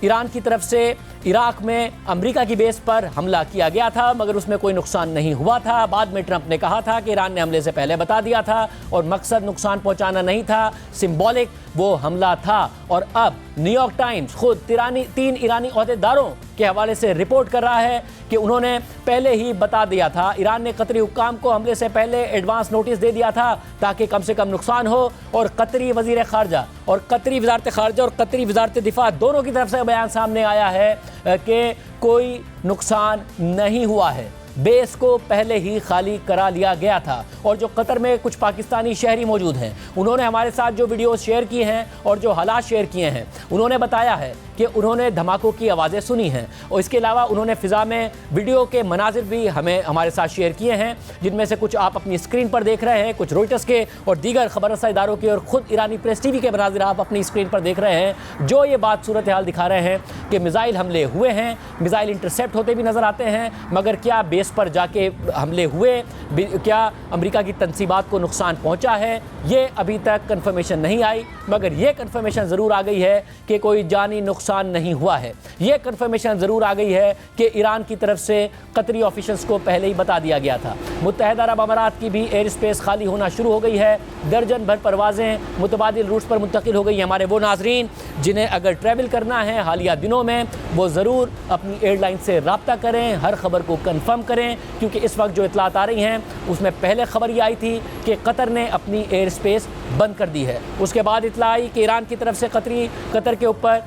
ईरान की तरफ से इराक में अमेरिका की बेस पर हमला किया गया था, मगर उसमें कोई नुकसान नहीं हुआ था। बाद में ट्रंप ने कहा था कि ईरान ने हमले से पहले बता दिया था और मकसद नुकसान पहुंचाना नहीं था, सिंबॉलिक वो हमला था। और अब न्यूयॉर्क टाइम्स खुद 3 ईरानी ओहदेदारों के हवाले से रिपोर्ट कर रहा है कि उन्होंने पहले ही बता दिया था, ईरान ने कतरी हुक्काम को हमले से पहले एडवांस नोटिस दे दिया था ताकि कम से कम नुकसान हो। और कतरी वजीर खारजा और कतरी वजारत खारजा और कतरी वजारत दिफा दोनों की तरफ से बयान सामने आया है कि कोई नुकसान नहीं हुआ है, बेस को पहले ही खाली करा लिया गया था। और जो कतर में कुछ पाकिस्तानी शहरी मौजूद हैं उन्होंने हमारे साथ जो वीडियोस शेयर किए हैं और जो हालात शेयर किए हैं उन्होंने बताया है कि उन्होंने धमाकों की आवाज़ें सुनी हैं और इसके अलावा उन्होंने फ़िज़ा में वीडियो के मनाजिर भी हमारे साथ शेयर किए हैं, जिनमें से कुछ आप अपनी स्क्रीन पर देख रहे हैं, कुछ रॉयटर्स के और दीगर खबर रसा इदारों के और ख़ुद ईरानी प्रेस टीवी के मनाजिर आप अपनी स्क्रीन पर देख रहे हैं, जो ये बात सूरत हाल दिखा रहे हैं कि मिसाइल हमले हुए हैं, मिसाइल इंटरसेप्ट होते भी नज़र आते हैं, मगर क्या बेस पर जाके हमले हुए, क्या अमेरिका की तनसीबात को नुकसान पहुँचा है, ये अभी तक कन्फर्मेशन नहीं आई। मगर ये कन्फर्मेशन ज़रूर आ गई है कि कोई जानी नुकसान नुकसान नहीं हुआ है। ये कंफर्मेशन ज़रूर आ गई है कि ईरान की तरफ से कतरी ऑफिशियल्स को पहले ही बता दिया गया था। मुत्तहिदा अरब अमारात की भी एयर स्पेस खाली होना शुरू हो गई है। दर्जन भर परवाज़ें मुतबादिल रूट्स पर मुंतकिल हो गई हैं। हमारे वो नाजरीन जिन्हें अगर ट्रैवल करना है हालिया दिनों में, वो ज़रूर अपनी एयरलाइन से रब्ता करें, हर खबर को कन्फर्म करें, क्योंकि इस वक्त जो इतलात आ रही हैं उसमें पहले खबर ये आई थी कि कतर ने अपनी एयर स्पेस बंद कर दी है। उसके बाद इतला आई कि ईरान की तरफ से कतर के ऊपर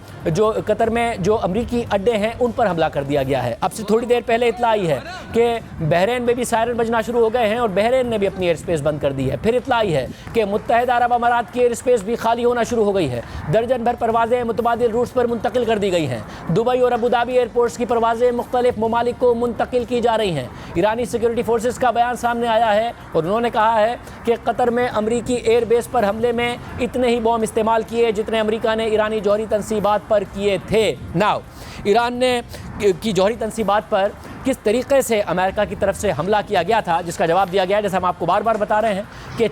कतर में जो अमरीकी अड्डे हैं उन पर हमला कर दिया गया है। अब से थोड़ी देर पहले इतला आई है कि बहरीन में भी सायरन बजना शुरू हो गए हैं और बहरीन ने भी अपनी एयर स्पेस बंद कर दी है। फिर इतला आई है कि मुत्तहिदा अरब अमारात की एयर स्पेस भी खाली होना शुरू हो गई है। दर्जन भर परवाज़ें मुतबादिल रूट्स पर मुंतकिल कर दी गई हैं। दुबई और अबू धाबी एयरपोर्ट्स की परवाज़ें मुख्तलिफ ममालिक को मुंतकिल की जा रही हैं। ईरानी सिक्योरिटी फोर्सेस का बयान सामने आया है और उन्होंने कहा है कि कतर में अमरीकी एयर बेस पर हमले में इतने ही बॉम्ब इस्तेमाल किए जितने अमरीका ने ईरानी जौहरी तंसीबात पर किए थे। नाउ ईरान ने की जौहरी तंसीबात पर किस तरीके से अमेरिका की तरफ से हमला किया गया था, जिसका जवाब दिया गया है। जैसे हम आपको बार बार बता रहे हैं कि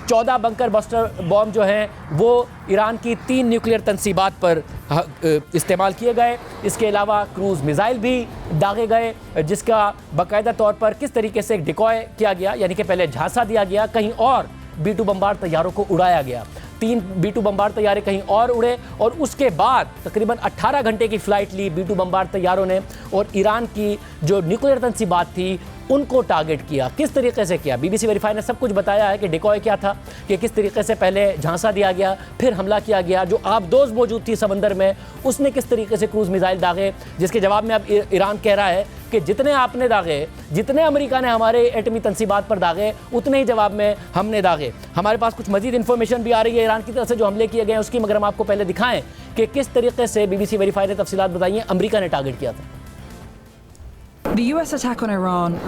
14 बंकर बस्टर बॉम्ब जो हैं वो ईरान की 3 न्यूक्लियर तंसीबात पर इस्तेमाल किए गए। इसके अलावा क्रूज़ मिसाइल भी दागे गए, जिसका बाकायदा तौर पर किस तरीके से डिकॉय किया गया, यानी कि पहले झांसा दिया गया, कहीं और B-2 बम्बार तैयारों को उड़ाया गया। 3 B-2 बम्बार तैयारे कहीं और उड़े और उसके बाद तकरीबन 18 घंटे की फ़्लाइट ली B-2 बम्बार तैयारों ने और ईरान की जो न्यूक्लियर तंसीबात थी उनको टारगेट किया। किस तरीके से किया, BBC वेरीफाई ने सब कुछ बताया है कि डिकॉय क्या था, कि किस तरीके से पहले झांसा दिया गया, फिर हमला किया गया। जो आबदोज़ मौजूद थी समंदर में उसने किस तरीके से क्रूज़ मिसाइल दागे, जिसके जवाब में अब ईरान कह रहा है कि जितने आपने दागे, जितने अमेरिका ने हमारे एटमी तंसीबात पर दागे, उतने ही जवाब में हमने दागे। हमारे पास कुछ मजीद इन्फॉर्मेशन भी आ रही है ईरान की तरफ से जो हमले किए गए हैं उसकी, मगर हम आपको पहले दिखाएं कि किस तरीके से BBC वेरीफाई ने तफसीलात बताई हैं अमेरिका ने टारगेट किया था।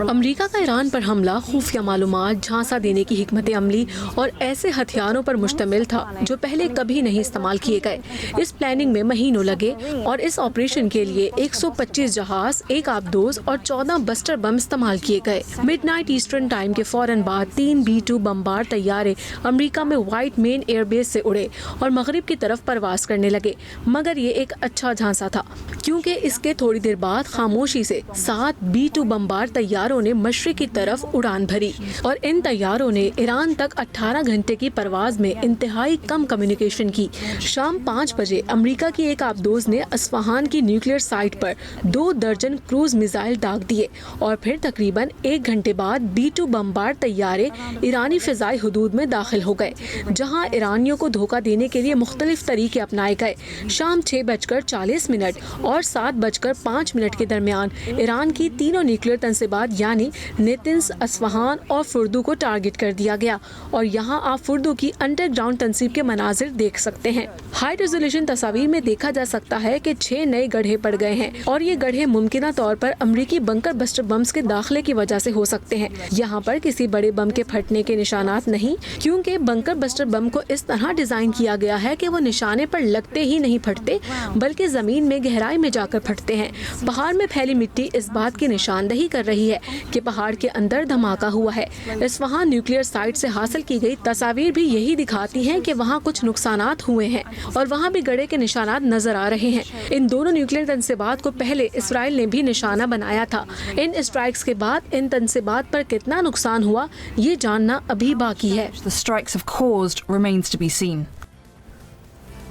अमरीका का ईरान पर हमला खुफिया मालूमात, झांसा देने की हिकमत अमली और ऐसे हथियारों पर मुश्तमिल था जो पहले कभी नहीं इस्तेमाल किए गए। इस प्लानिंग में महीनों लगे और इस ऑपरेशन के लिए 125 जहाज, 1 आबदोज और 14 बस्टर बम इस्तेमाल किए गए। मिडनाइट ईस्टर्न टाइम के फौरन बाद 3 B-2 बम्बार तैयारे अमरीका में वाइट मेन एयरबेस से उड़े और मगरिब की तरफ परवास करने लगे। मगर ये एक अच्छा झांसा था, क्योंकि इसके थोड़ी देर बाद खामोशी से 7 B-2 बम्बार तैयारों ने मशरिक की तरफ उड़ान भरी और इन तैयारों ने ईरान तक 18 घंटे की परवाज में इंतहाई कम कम्युनिकेशन की। शाम 5 बजे अमेरिका की एक आबदोज ने अस्फहान की न्यूक्लियर साइट पर 2 दर्जन क्रूज मिसाइल दाग दिए और फिर तकरीबन 1 घंटे बाद B-2 बम्बार तैयारे ईरानी फिजाई हुदूद में दाखिल हो गए, जहां ईरानियों को धोखा देने के लिए मुख्तलिफ तरीके अपनाए गए। शाम 6:40 और 7:05 के दरमियान ईरान की तीनों न्यूक्लियर तंसीबात यानी नेतन्स, अस्फहान और फुर्दू को टारगेट कर दिया गया और यहाँ आप फुर्दू की अंडरग्राउंड तंसीब के मनाजिर देख सकते हैं। हाई रेजोल्यूशन तस्वीर में देखा जा सकता है कि 6 नए गड्ढे पड़ गए हैं और ये गड्ढे मुमकिना तौर पर अमरीकी बंकर बस्टर बम्स के दाखिले की वजह से हो सकते हैं। यहाँ पर किसी बड़े बम के फटने के निशानात नहीं, क्योंकि बंकर बस्टर बम को इस तरह डिजाइन किया गया है कि वो निशाने पर लगते ही नहीं फटते, बल्कि जमीन में गहराई में जाकर फटते हैं। पहाड़ में फैली मिट्टी इस बात की निशानदही कर रही है कि पहाड़ के अंदर धमाका हुआ है। इस्फहान न्यूक्लियर साइट से हासिल की गई तस्वीर भी यही दिखाती हैं कि वहाँ कुछ नुकसानात हुए हैं और वहाँ भी गड़े के निशानात नजर आ रहे हैं। इन दोनों न्यूक्लियर तंसीबात को पहले इसराइल ने भी निशाना बनाया था। इन स्ट्राइक्स के बाद इन तंसीबात पर कितना नुकसान हुआ ये जानना अभी बाकी है।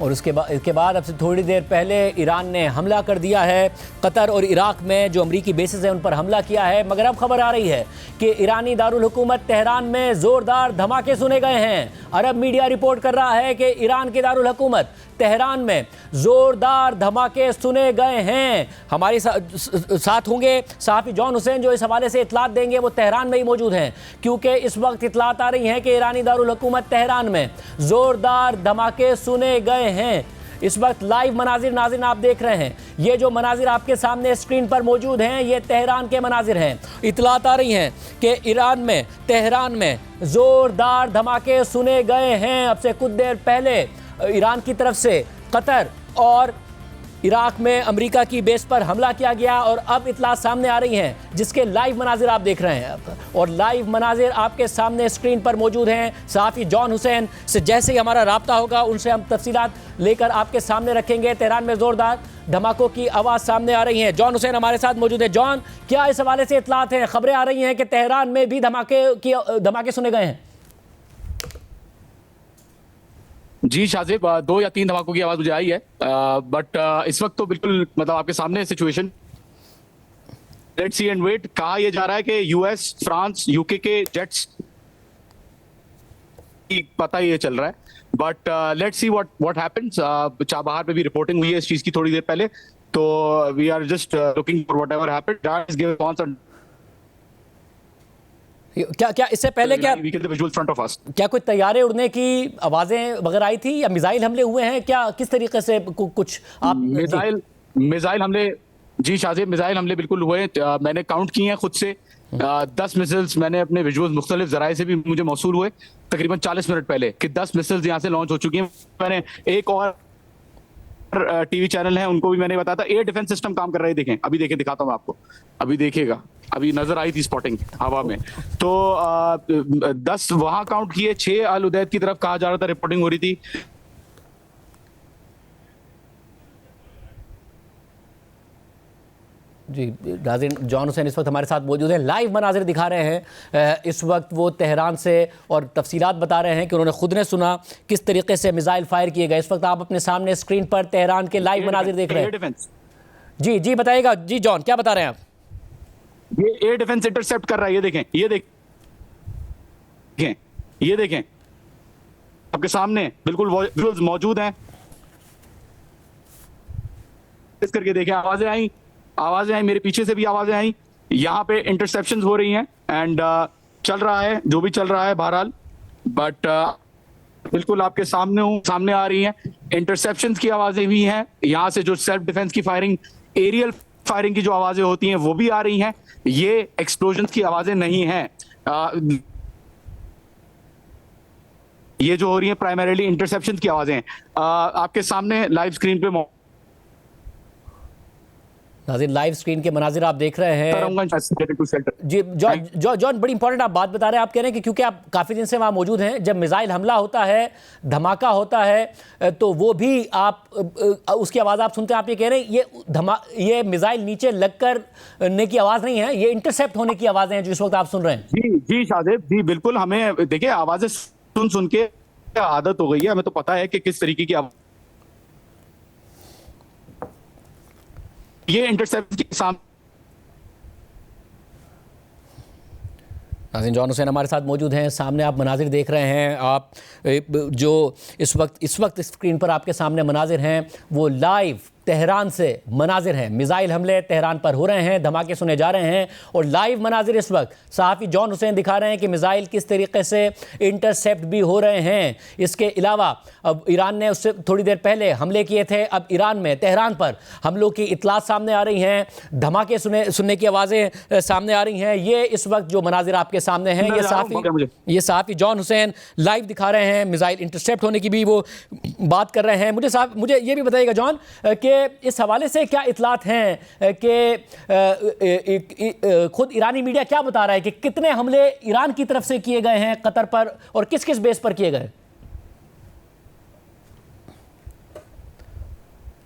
और इसके बाद अब से थोड़ी देर पहले ईरान ने हमला कर दिया है। कतर और इराक में जो अमरीकी बेसिस हैं उन पर हमला किया है। मगर अब खबर आ रही है कि ईरानी दारुल हुकूमत तेहरान में ज़ोरदार धमाके सुने गए हैं। अरब मीडिया रिपोर्ट कर रहा है कि ईरान की दारुल हुकूमत तेहरान में ज़ोरदार धमाके सुने गए हैं। हमारे साथ होंगे सहाफ़ी जॉन हुसैन जो इस हवाले से इतलात देंगे। वो तेहरान में ही मौजूद हैं क्योंकि इस वक्त इतलात आ रही हैं कि ईरानी दारुल हुकूमत तेहरान में ज़ोरदार धमाके सुने गए हैं। इस वक्त लाइव मनाजिर नाज़रीन आप देख रहे हैं। ये जो मनाजिर आपके सामने स्क्रीन पर मौजूद हैं ये तेहरान के मनाजिर हैं। इतलात आ रही हैं कि ईरान में तेहरान में ज़ोरदार धमाके सुने गए हैं। अब से कुछ देर पहले ईरान की तरफ से कतर और इराक में अमेरिका की बेस पर हमला किया गया और अब इतलात सामने आ रही हैं जिसके लाइव मनाजिर आप देख रहे हैं। और लाइव मनाजिर आपके सामने स्क्रीन पर मौजूद हैं। सहाफ़ी जॉन हुसैन से जैसे ही हमारा राब्ता होगा उनसे हम तफसीलात लेकर आपके सामने रखेंगे। तेहरान में ज़ोरदार धमाकों की आवाज़ सामने आ रही है। जॉन हुसैन हमारे साथ मौजूद है। जॉन, क्या इस हवाले से इतलात हैं? खबरें आ रही हैं कि तेहरान में भी धमाके सुने गए हैं। जी शाजिब, 2 या 3 धमाकों की आवाज मुझे आई है, बट इस वक्त तो बिल्कुल मतलब आपके सामने situation let's see and wait. कहा यह जा रहा है कि यूएस, फ्रांस, यूके के जेट्स पता ये चल रहा है, but let's see what happens. Chabahar पे भी रिपोर्टिंग हुई है इस चीज की थोड़ी देर पहले, तो we are just looking for whatever happened, that give response. क्या इससे पहले क्या कोई तैयारे उड़ने की आवाजें वगैरह आई थी या मिसाइल हमले हुए हैं? क्या किस तरीके से कुछ आप मिसाइल हमले? जी शाजिब, मिसाइल हमले बिल्कुल हुए। मैंने काउंट किए हैं खुद से। 10 मिसाइल्स मैंने अपने विजुअल्स मुख्तलिफ जराए से भी मुझे मौसूल हुए तकरीबन 40 मिनट पहले कि 10 मिसाइल्स यहाँ से लॉन्च हो चुकी हैं। मैंने एक और टीवी चैनल है उनको भी मैंने बताया था, एयर डिफेंस सिस्टम काम कर रहे हैं। देखें, अभी देखें, दिखाता हूँ आपको, अभी देखिएगा, अभी नजर आई थी स्पॉटिंग हवा में। तो 10 वहां काउंट किए, 6 अल उदैद की तरफ कहा जा रहा था, रिपोर्टिंग हो रही थी। जी नाज़रीन, जॉन हुसैन इस वक्त हमारे साथ मौजूद हैं, लाइव मनाजिर दिखा रहे हैं। इस वक्त वो तेहरान से और तफसीलात बता रहे हैं कि उन्होंने खुद ने सुना किस तरीके से मिसाइल फायर किए गए। इस वक्त आप अपने सामने स्क्रीन पर तेहरान के लाइव मनाजिर देख रहे हैं। जी जी बताइएगा। जी जॉन, क्या बता रहे हैं आप? ये एयर डिफेंस इंटरसेप्ट कर रहा है, ये देखें, ये देखें, ये देखें आपके सामने बिल्कुल विजुअल्स मौजूद हैं। इस करके देखें, आवाजें आई मेरे पीछे से भी आवाजें आई। यहाँ पे इंटरसेप्शंस हो रही हैं एंड चल रहा है जो भी चल रहा है बहरहाल, बट बिल्कुल आपके सामने आ रही हैं। इंटरसेप्शंस की आवाजें भी हैं। यहाँ से जो सेल्फ डिफेंस की फायरिंग, एरियल फायरिंग की जो आवाजें होती हैं वो भी आ रही हैं। ये एक्सप्लोजन की आवाजें नहीं हैं। ये जो हो रही है प्राइमरीली इंटरसेप्शन की आवाजें हैं। आपके सामने लाइव स्क्रीन पे नाज़रीन, लाइव स्क्रीन के मनाजिर आप देख रहे हैं। जी जॉन, बड़ी इंपॉर्टेंट आप बात बता रहे हैं। आप कह रहे हैं कि क्योंकि आप काफ़ी दिन से वहाँ मौजूद हैं, जब मिसाइल हमला होता है, धमाका होता है, तो वो भी आप उसकी आवाज़ आप सुनते हैं। आप ये कह रहे हैं ये मिसाइल नीचे लग करने की आवाज़ नहीं है, ये इंटरसेप्ट होने की आवाज़ें हैं जो इस वक्त आप सुन रहे हैं। जी शादिब, जी बिल्कुल। हमें देखिए आवाज़ें सुन के आदत हो गई है, हमें तो पता है कि किस तरीके की ये इंटरसेप्ट के सामने। नाज़रीन, जॉन हुसैन हमारे साथ मौजूद हैं। सामने आप मनाजिर देख रहे हैं। आप जो इस वक्त स्क्रीन पर आपके सामने मनाजिर हैं वो लाइव तेहरान से मनाजिर हैं। मिसाइल हमले तेहरान पर हो रहे हैं, धमाके सुने जा रहे हैं और लाइव मनाजिर इस वक्त सहाफ़ी जॉन हुसैन दिखा रहे हैं कि मिसाइल किस तरीके से इंटरसेप्ट भी हो रहे हैं। इसके अलावा अब ईरान ने उससे थोड़ी देर पहले हमले किए थे। अब ईरान में तेहरान पर हमलों की इतलात सामने आ रही हैं, धमाके सुनने की आवाज़ें सामने आ रही हैं। ये इस वक्त जो मनाजिर आपके सामने हैं, ये सहाफ़ी जॉन हुसैन लाइव दिखा रहे हैं। मिसाइल इंटरसेप्ट होने की भी वो बात कर रहे हैं। मुझे ये भी बताइएगा जॉन कि इस हवाले से क्या इतलात हैं कि खुद ईरानी मीडिया क्या बता रहा है कि कितने हमले ईरान की तरफ से किए गए हैं कतर पर और किस किस बेस पर किए गए?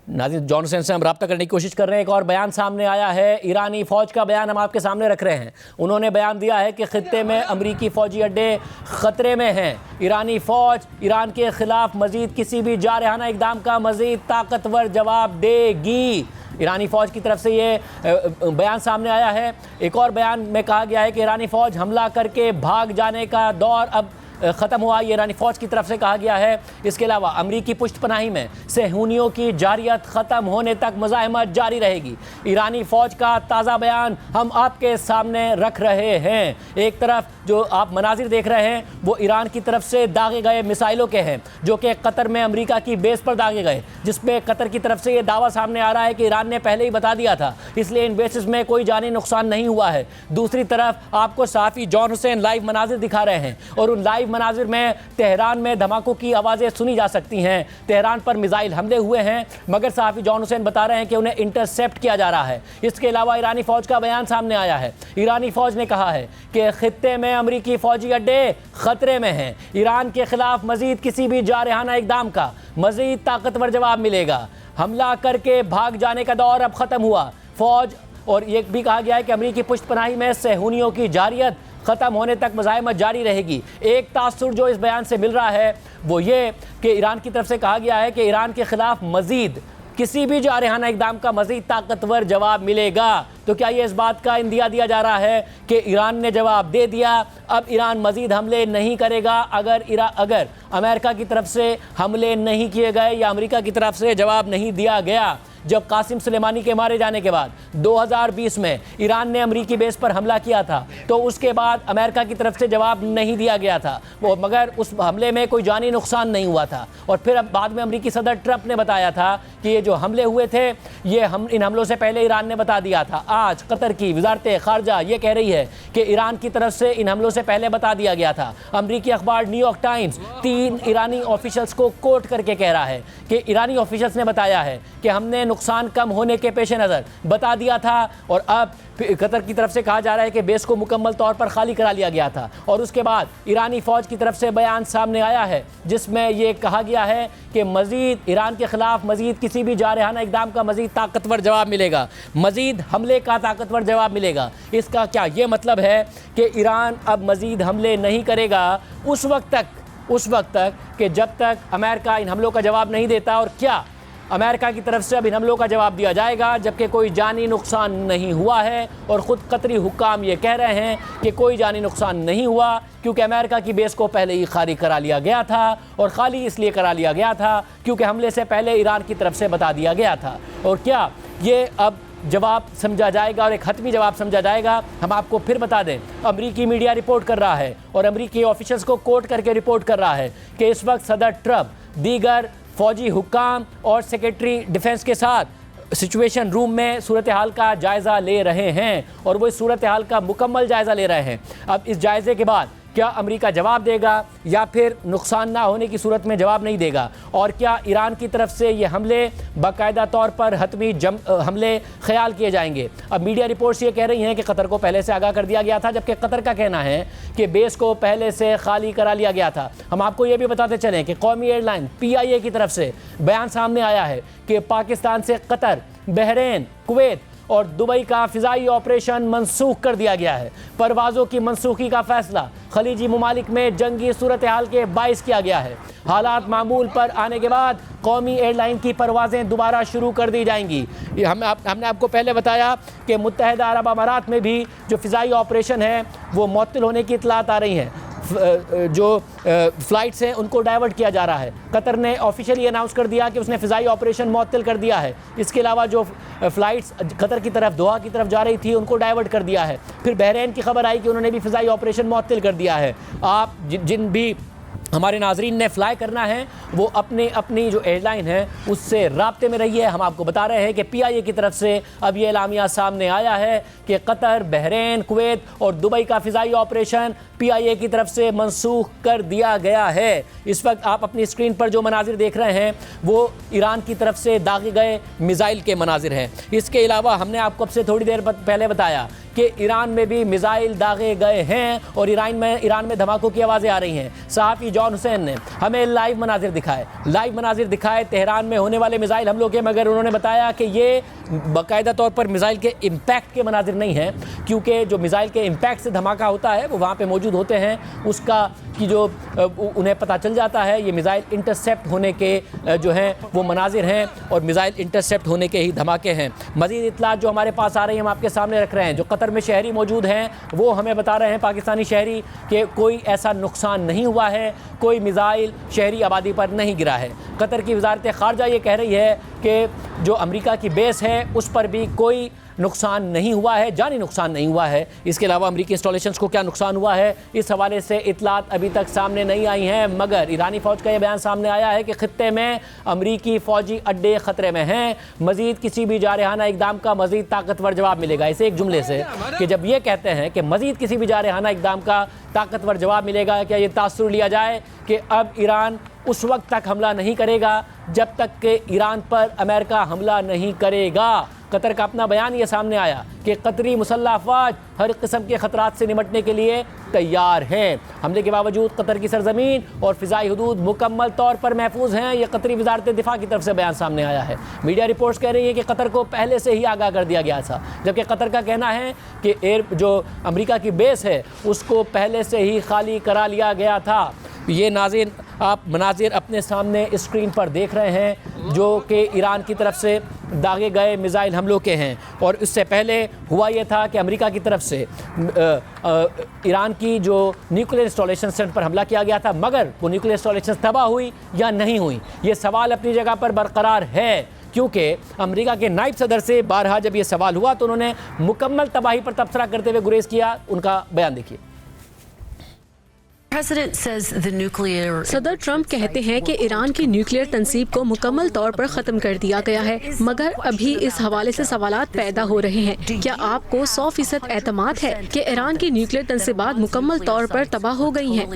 नाज़रीन, जॉन हुसैन से हम रब्ता करने की कोशिश कर रहे हैं। एक और बयान सामने आया है, ईरानी फ़ौज का बयान हम आपके सामने रख रहे हैं। उन्होंने बयान दिया है कि खित्ते में अमरीकी फ़ौजी अड्डे ख़तरे में हैं। ईरानी फ़ौज ईरान के ख़िलाफ़ मज़ीद किसी भी जारहाना इक़दाम का मज़ीद ताकतवर जवाब देगी। ईरानी फ़ौज की तरफ से ये बयान सामने आया है। एक और बयान में कहा गया है कि ईरानी फ़ौज हमला करके भाग जाने का दौर अब ख़त्म हुआ, ये ईरानी फ़ौज की तरफ से कहा गया है। इसके अलावा अमरीकी पुष्टपनाही में सेहूनियों की जारियत ख़त्म होने तक मुज़ाहमत जारी रहेगी। ईरानी फ़ौज का ताज़ा बयान हम आपके सामने रख रहे हैं। एक तरफ जो आप मनाजिर देख रहे हैं वो ईरान की तरफ से दागे गए मिसाइलों के हैं जो कि कतर में अमरीका की बेस पर दागे गए, जिसमें कतर की तरफ से ये दावा सामने आ रहा है कि ईरान ने पहले ही बता दिया था, इसलिए इन बेसिस में कोई जानी नुकसान नहीं हुआ है। दूसरी तरफ आपको सहाफ़ी जॉन हुसैन लाइव मनाजिर दिखा रहे हैं और उन लाइव लाइव मनाजिर में तेहरान में धमाकों की आवाज़ें सुनी जा सकती हैं। तेहरान पर मिसाइल हमले हुए हैं, मगर सहाफ़ी जॉन हुसैन बता रहे हैं कि उन्हें इंटरसेप्ट किया जा रहा है। इसके अलावा ईरानी फ़ौज का बयान सामने आया है। ईरानी फ़ौज ने कहा है कि खित्ते में अमरीकी फ़ौजी अड्डे ख़तरे में हैं। ईरान के ख़िलाफ़ मज़ीद किसी भी जारहाना इक़दाम का मज़ीद ताकतवर जवाब मिलेगा। हमला करके भाग जाने का दौर अब ख़त्म हुआ। फ़ौज और ये भी कहा गया है कि अमरीकी पुष्टपनाही में सहूनियों की जारियत ख़त्म होने तक मुज़ाहमत जारी रहेगी। एक तासुर जो इस बयान से मिल रहा है वो ये कि ईरान की तरफ से कहा गया है कि ईरान के ख़िलाफ़ मज़ीद किसी भी जारहाना इक़दाम का मज़ीद ताकतवर जवाब मिलेगा। तो क्या ये इस बात का इंदिया दिया जा रहा है कि ईरान ने जवाब दे दिया, अब ईरान मज़ीद हमले नहीं करेगा? अगर अमेरिका की तरफ से हमले नहीं किए गए या अमेरिका की तरफ से जवाब नहीं दिया गया, जब कासिम सुलेमानी के मारे जाने के बाद 2020 में ईरान ने अमरीकी बेस पर हमला किया था, तो उसके बाद अमेरिका की तरफ से जवाब नहीं दिया गया था मगर उस हमले में कोई जानी नुकसान नहीं हुआ था। और फिर अब बाद में अमरीकी सदर ट्रंप ने बताया था कि ये जो हमले हुए थे इन हमलों से पहले ईरान ने बता दिया था। आज कतर की वजारत ख़ारजा ये कह रही है कि ईरान की तरफ से इन हमलों से पहले बता दिया गया था। अमरीकी अखबार न्यूयॉर्क टाइम्स 3 ईरानी ऑफिशियल्स को कोट करके कह रहा है कि ईरानी ऑफिशियल्स ने बताया है कि हमने नुकसान कम होने के पेश नज़र बता दिया था और अब कतर की तरफ से कहा जा रहा है कि बेस को मुकम्मल तौर पर खाली करा लिया गया था। और उसके बाद ईरानी फ़ौज की तरफ से बयान सामने आया है जिसमें यह कहा गया है कि मज़ीद ईरान के ख़िलाफ़ मज़ीद किसी भी जारहाना इक़दाम का मज़ीद ताकतवर जवाब मिलेगा, मज़ीद हमले का ताकतवर जवाब मिलेगा। इसका क्या ये मतलब है कि ईरान अब मज़ीद हमले नहीं करेगा उस वक्त तक कि जब तक अमेरिका इन हमलों का जवाब नहीं देता? और क्या अमेरिका की तरफ से अब इन हमलों का जवाब दिया जाएगा जबकि कोई जानी नुकसान नहीं हुआ है? और ख़ुद कतरी हुक्काम ये कह रहे हैं कि कोई जानी नुकसान नहीं हुआ क्योंकि अमेरिका की बेस को पहले ही खाली करा लिया गया था। और खाली इसलिए करा लिया गया था क्योंकि हमले से पहले ईरान की तरफ से बता दिया गया था। और क्या ये अब जवाब समझा जाएगा और एक हतमी जवाब समझा जाएगा? हम आपको फिर बता दें, अमरीकी मीडिया रिपोर्ट कर रहा है और अमरीकी ऑफिशियल्स को कोट करके रिपोर्ट कर रहा है कि इस वक्त सदर ट्रंप दीगर फ़ौजी हुक्काम और सेक्रेटरी डिफेंस के साथ सिचुएशन रूम में सूरत हाल का जायज़ा ले रहे हैं और वो इस सूरत हाल का मुकम्मल जायज़ा ले रहे हैं। अब इस जायज़े के बाद क्या अमेरिका जवाब देगा या फिर नुकसान ना होने की सूरत में जवाब नहीं देगा? और क्या ईरान की तरफ से ये हमले बाकायदा तौर पर हतमी हमले ख्याल किए जाएंगे? अब मीडिया रिपोर्ट्स ये कह रही हैं कि कतर को पहले से आगाह कर दिया गया था, जबकि कतर का कहना है कि बेस को पहले से खाली करा लिया गया था। हम आपको ये भी बताते चलें कि कौमी एयरलाइन PIA की तरफ से बयान सामने आया है कि पाकिस्तान से कतर, बहरीन, कुवैत और दुबई का फ़िज़ाई ऑपरेशन मनसूख कर दिया गया है। परवाज़ों की मनसूखी का फ़ैसला खलीजी ममालिक में जंगी सूरत हाल के बाइस किया गया है। हालात मामूल पर आने के बाद कौमी एयरलाइन की परवाज़ें दोबारा शुरू कर दी जाएंगी। हमने आपको पहले बताया कि मुत्तहिदा अरब अमारात में भी जो फ़िज़ाई ऑपरेशन है वो मुअत्तल होने की इत्तलात आ रही हैं। जो फ़्लाइट्स हैं उनको डाइवर्ट किया जा रहा है। कतर ने ऑफिशियली अनाउंस कर दिया कि उसने फ़िज़ाई ऑपरेशन मुअत्तल कर दिया है। इसके अलावा जो फ़्लाइट्स कतर की तरफ दोहा की तरफ जा रही थी उनको डाइवर्ट कर दिया है। फिर बहरीन की खबर आई कि उन्होंने भी फ़िज़ाई ऑपरेशन मुअत्तल कर दिया है। आप जिन भी हमारे नाजरीन ने फ़्लाई करना है वो अपनी जो एयरलाइन है उससे राब्ते में रहिए। हम आपको बता रहे हैं कि PIA की तरफ से अब ये एलामिया सामने आया है कि कतर, बहरीन, कुवैत और दुबई का फ़िज़ाई ऑपरेशन PIA की तरफ से मनसूख कर दिया गया है। इस वक्त आप अपनी स्क्रीन पर जो मनाजिर देख रहे हैं वो ईरान की तरफ से दागे गए मिसाइल के मनाजिर हैं। इसके अलावा हमने आपको अब से थोड़ी देर पहले बताया कि ईरान में भी मिसाइल दागे गए हैं और ईरान में धमाकों की आवाज़ें आ रही हैं। सहाफ़ी जॉन हुसैन ने हमें लाइव मनाजिर दिखाए तेहरान में होने वाले मिसाइल हमलों के, मगर उन्होंने बताया कि ये बाकायदा तौर पर मिसाइल के इम्पैक्ट के मनाजिर नहीं हैं, क्योंकि जो मिसाइल के इम्पैक्ट से धमाका होता है वो वहाँ पे मौजूद होते हैं, उसका कि जो उन्हें पता चल जाता है। ये मिसाइल इंटरसेप्ट होने के जो हैं वो मनाजिर हैं और मिसाइल इंटरसेप्ट होने के ही धमाके हैं। मज़ीद इत्तलात जो हमारे पास आ रही हैं हम आपके सामने रख रहे हैं। जो कतर में शहरी मौजूद हैं वो हमें बता रहे हैं, पाकिस्तानी शहरी, कि कोई ऐसा नुकसान नहीं हुआ है, कोई मिसाइल शहरी आबादी पर नहीं गिरा है। कतर की वजारत ख़ारजा ये कह रही है कि जो अमेरिका की बेस है उस पर भी कोई नुकसान नहीं हुआ है, जानी नुकसान नहीं हुआ है। इसके अलावा अमेरिकी इंस्टॉलेशंस को क्या नुकसान हुआ है, इस हवाले से इतलात अभी तक सामने नहीं आई हैं, मगर ईरानी फ़ौज का यह बयान सामने आया है कि खित्ते में अमेरिकी फ़ौजी अड्डे ख़तरे में हैं, मज़ीद किसी भी जारहाना इक़दाम का मज़ीद ताकतवर जवाब मिलेगा। इसे एक जुमले से कि जब ये कहते हैं कि मज़ीद किसी भी जारहाना इक़दाम का ताकतवर जवाब मिलेगा, क्या ये तासुर लिया जाए कि अब ईरान उस वक्त तक हमला नहीं करेगा जब तक कि ईरान पर अमेरिका हमला नहीं करेगा। कतर का अपना बयान ये सामने आया कि कतरी मुसल्लह अफवाज हर किस्म के ख़तरात से निपटने के लिए तैयार हैं। हमले के बावजूद कतर की सरजमीन और फ़िज़ाई हदूद मुकम्मल तौर पर महफूज हैं। यह कतरी वज़ारत दिफ़ा की तरफ से बयान सामने आया है। मीडिया रिपोर्ट्स कह रही है कि कतर को पहले से ही आगाह कर दिया गया था, जबकि कतर का कहना है कि जो अमेरिका की बेस है उसको पहले से ही खाली करा लिया गया था। ये नाज़रीन आप मनाजिर अपने सामने स्क्रीन पर देख रहे हैं जो कि ईरान की तरफ से दागे गए मिसाइल हमलों के हैं। और इससे पहले हुआ ये था कि अमेरिका की तरफ से ईरान की जो न्यूक्लियर इंस्टॉलेशन सेंटर पर हमला किया गया था, मगर वो न्यूक्लियर इंस्टॉलेशन तबाह हुई या नहीं हुई, ये सवाल अपनी जगह पर बरकरार है, क्योंकि अमेरिका के नायब सदर से बारहा जब ये सवाल हुआ तो उन्होंने मुकम्मल तबाही पर तबसरा करते हुए गुरेज किया। उनका बयान देखिए। सदर ट्रंप कहते हैं कि ईरान की न्यूक्लियर तंसीब को मुकम्मल तौर पर ख़त्म कर दिया गया है, मगर अभी इस हवाले से सवालात पैदा हो रहे हैं। क्या आपको 100% एतमाद है कि ईरान की न्यूक्लियर तंसीबात मुकम्मल तौर पर तबाह हो गई हैं?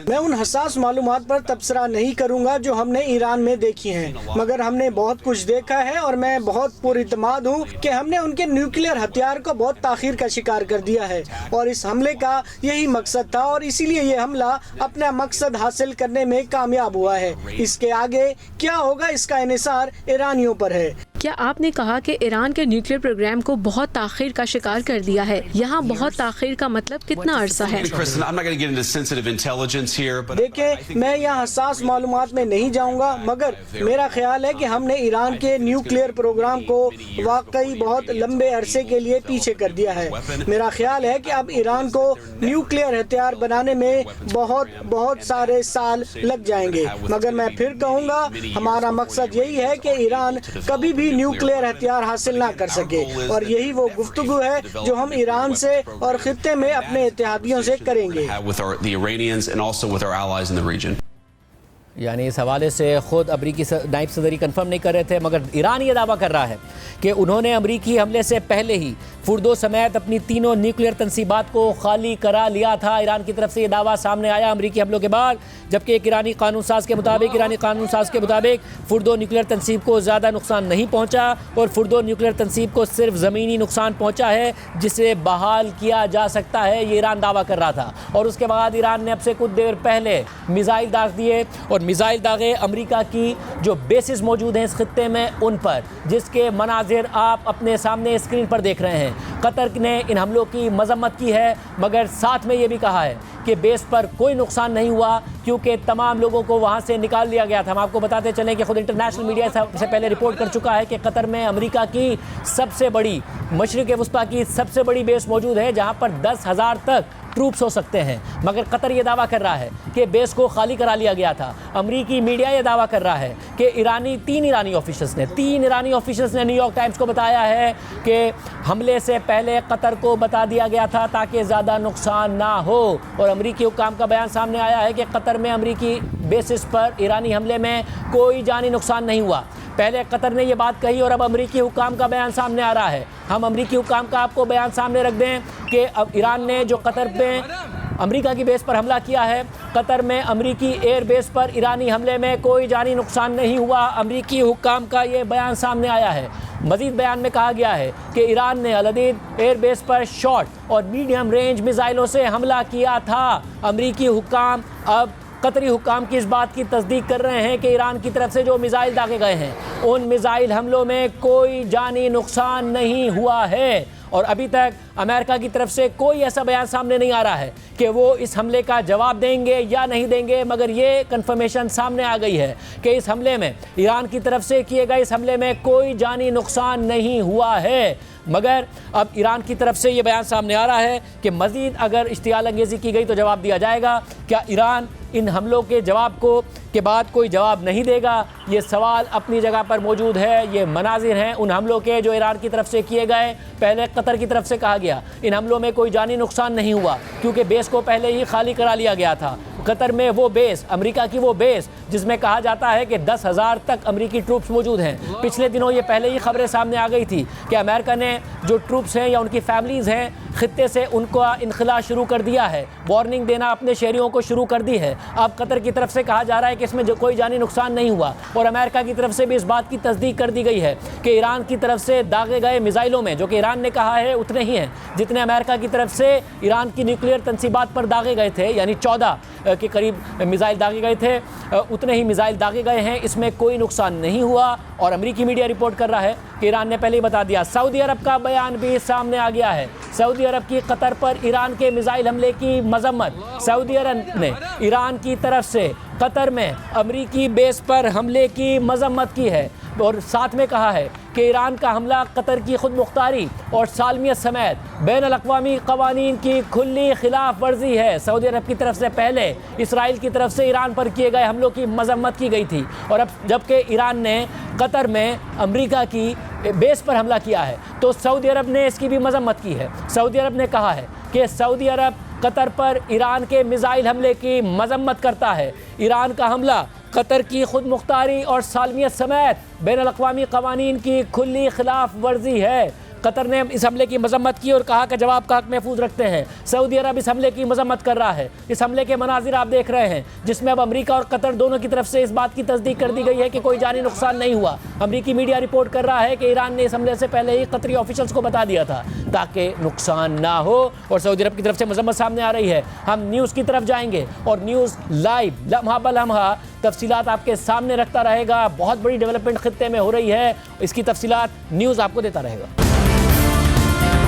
मैं उन हसास मालूमात पर तबसरा नहीं करूंगा जो हमने ईरान में देखी हैं, मगर हमने बहुत कुछ देखा है और मैं बहुत पुरइतमाद हूं कि हमने उनके न्यूक्लियर हथियार को बहुत ताखीर का शिकार कर दिया है और इस हमले का यही मकसद था और इसीलिए ये हमला अपना मकसद हासिल करने में कामयाब हुआ है। इसके आगे क्या होगा इसका इन्हिसार ईरानियों पर है। क्या आपने कहा कि ईरान के न्यूक्लियर प्रोग्राम को बहुत ताखीर का शिकार कर दिया है? यहाँ बहुत ताखीर का मतलब कितना अरसा है? देखिए, मैं यहाँ हसास मालूमात में नहीं जाऊँगा, मगर मेरा ख्याल है कि हमने ईरान के न्यूक्लियर प्रोग्राम को वाकई बहुत लंबे अरसे के लिए पीछे कर दिया है। मेरा ख्याल है कि अब ईरान को न्यूक्लियर हथियार बनाने में बहुत सारे साल लग जाएंगे, मगर मैं फिर कहूँगा हमारा मकसद यही है कि ईरान कभी भी न्यूक्लियर हथियार हासिल ना कर सके और यही वो गुफ्तगू है जो हम ईरान से और खित्ते में अपने इत्तेहादियों से करेंगे। यानी इस हवाले से ख़ुद अमरीकी नायब सदरी कंफर्म नहीं कर रहे थे, मगर ईरान ये दावा कर रहा है कि उन्होंने अमरीकी हमले से पहले ही फुर्दो समेत अपनी तीनों न्यूक्लियर तंसीबात को खाली करा लिया था। ईरान की तरफ से ये दावा सामने आया अमरीकी हमलों के बाद, जबकि एक ईरानी कानून साज के मुताबिक फुर्दो न्यूक्लियर तंसीब को ज़्यादा नुकसान नहीं पहुँचा और फुर्दो न्यूक्लियर तंसीब को सिर्फ ज़मीनी नुकसान पहुँचा है जिसे बहाल किया जा सकता है, ये ईरान दावा कर रहा था। और उसके बाद ईरान ने अब से कुछ देर पहले मिसाइल दाग दिए और मिसाइल दागे अमेरिका की जो बेसिस मौजूद हैं इस खित्ते में उन पर, जिसके मनाजिर आप अपने सामने स्क्रीन पर देख रहे हैं। कतर ने इन हमलों की मजम्मत की है, मगर साथ में ये भी कहा है कि बेस पर कोई नुकसान नहीं हुआ क्योंकि तमाम लोगों को वहाँ से निकाल लिया गया था। हम आपको बताते चलें कि खुद इंटरनेशनल मीडिया से पहले रिपोर्ट कर चुका है कि कतर में अमेरिका की सबसे बड़ी मशरिक़ वस्ता की सबसे बड़ी बेस मौजूद है जहाँ पर 10,000 तक ट्रूप्स हो सकते हैं, मगर कतर ये दावा कर रहा है कि बेस को खाली करा लिया गया था। अमरीकी मीडिया ये दावा कर रहा है कि तीन ईरानी ऑफिशियल्स ने न्यूयॉर्क टाइम्स को बताया है कि हमले से पहले कतर को बता दिया गया था ताकि ज़्यादा नुकसान ना हो। और अमरीकी हुक्काम का बयान सामने आया है कि कतर में अमरीकी बेसिस पर ईरानी हमले में कोई जानी नुकसान नहीं हुआ। पहले कतर ने ये बात कही और अब अमरीकी हुक्काम का बयान सामने आ रहा है। हम अमरीकी हुक्काम का आपको बयान सामने रख दें कि अब ईरान ने जो कतर पे अमेरिका की बेस पर हमला किया है, कतर में अमरीकी एयर बेस पर ईरानी हमले में कोई जानी नुकसान नहीं हुआ। अमरीकी हुक्काम का ये बयान सामने आया है। मज़ीद बयान में कहा गया है कि ईरान ने अल-अदीद एयर बेस पर शॉर्ट और मीडियम रेंज मिसाइलों से हमला किया था। अमरीकी हुक्काम अब कतरी हुक्काम की इस बात की तस्दीक कर रहे हैं कि ईरान की तरफ से जो मिसाइल दागे गए हैं उन मिसाइल हमलों में कोई जानी नुकसान नहीं हुआ है। और अभी तक अमेरिका की तरफ से कोई ऐसा बयान सामने नहीं आ रहा है कि वो इस हमले का जवाब देंगे या नहीं देंगे, मगर ये कंफर्मेशन सामने आ गई है कि इस हमले में ईरान की तरफ से किए गए इस हमले में कोई जानी नुकसान नहीं हुआ है। मगर अब ईरान की तरफ से ये बयान सामने आ रहा है कि मज़ीद अगर इश्तियाल अंगेज़ी की गई तो जवाब दिया जाएगा। क्या ईरान इन हमलों के जवाब के बाद कोई जवाब नहीं देगा? ये सवाल अपनी जगह पर मौजूद है। ये मनाजिर हैं उन हमलों के जो ईरान की तरफ से किए गए। पहले कतर की तरफ से कहा गया इन हमलों में कोई जानी नुकसान नहीं हुआ क्योंकि बेस को पहले ही खाली करा लिया गया था। कतर में वो बेस, अमेरिका की वो बेस जिसमें कहा जाता है कि 10,000 तक अमेरिकी ट्रूप्स मौजूद हैं। पिछले दिनों ये पहले ही खबरें सामने आ गई थी कि अमेरिका ने जो ट्रूप्स हैं या उनकी फैमिलीज़ हैं खित्ते से उनका इनखला शुरू कर दिया है, वार्निंग देना अपने शहरियों को शुरू कर दी है। अब कतर की तरफ से कहा जा रहा है कि इसमें जो कोई जानी नुकसान नहीं हुआ और अमेरिका की तरफ से भी इस बात की तस्दीक कर दी गई है कि ईरान की तरफ से दागे गए मिसाइलों में, जो कि ईरान ने कहा है उतने ही हैं जितने अमेरिका की तरफ से ईरान की न्यूक्लियर तंसीबात पर दागे गए थे, यानी 14 के करीब मिसाइल दागे गए थे, उतने ही मिसाइल दागे गए हैं। इसमें कोई नुकसान नहीं हुआ और अमेरिकी मीडिया रिपोर्ट कर रहा है कि ईरान ने पहले ही बता दिया। सऊदी अरब का बयान भी सामने आ गया है। सऊदी अरब की कतर पर ईरान के मिसाइल हमले की मजम्मत। सऊदी अरब ने ईरान की तरफ से कतर में अमेरिकी बेस पर हमले की मजम्मत की है और साथ में कहा है कि ईरान का हमला कतर की खुद मुख्तारी और सालमियत समेत बैनुल-अक़वामी क़वानीन की खुली खिलाफ वर्जी है। सऊदी अरब की तरफ से पहले इसराइल की तरफ से ईरान पर किए गए हमलों की मजम्मत की गई थी और अब जबकि ईरान ने कतर में अमेरिका की बेस पर हमला किया है तो सऊदी अरब ने इसकी भी मजम्मत की है। सऊदी अरब ने कहा है कि सऊदी अरब कतर पर ईरान के मिसाइल हमले की मजम्मत करता है। ईरान का हमला कतर की खुद मुख्तारी और सालमियत समेत बैनुल-अक़वामी क़वानीन की खुली खिलाफ वर्जी है। कतर ने इस हमले की मजम्मत की और कहा कि जवाब का हक महफूज रखते हैं। सऊदी अरब इस हमले की मजम्मत कर रहा है। इस हमले के मनाजिर आप देख रहे हैं जिसमें अब अमेरिका और कतर दोनों की तरफ से इस बात की तस्दीक कर दी गई है कि कोई जानी नुकसान नहीं हुआ। अमेरिकी मीडिया रिपोर्ट कर रहा है कि ईरान ने इस हमले से पहले ही कतरी ऑफिशियल्स को बता दिया था ताकि नुकसान ना हो और सऊदी अरब की तरफ से मजम्मत सामने आ रही है। हम न्यूज़ की तरफ जाएंगे और न्यूज़ लाइव लम्हा ब लम्हा तफसीलात आपके सामने रखता रहेगा। बहुत बड़ी डेवलपमेंट खित्ते में हो रही है, इसकी तफसीलात न्यूज़ आपको देता रहेगा।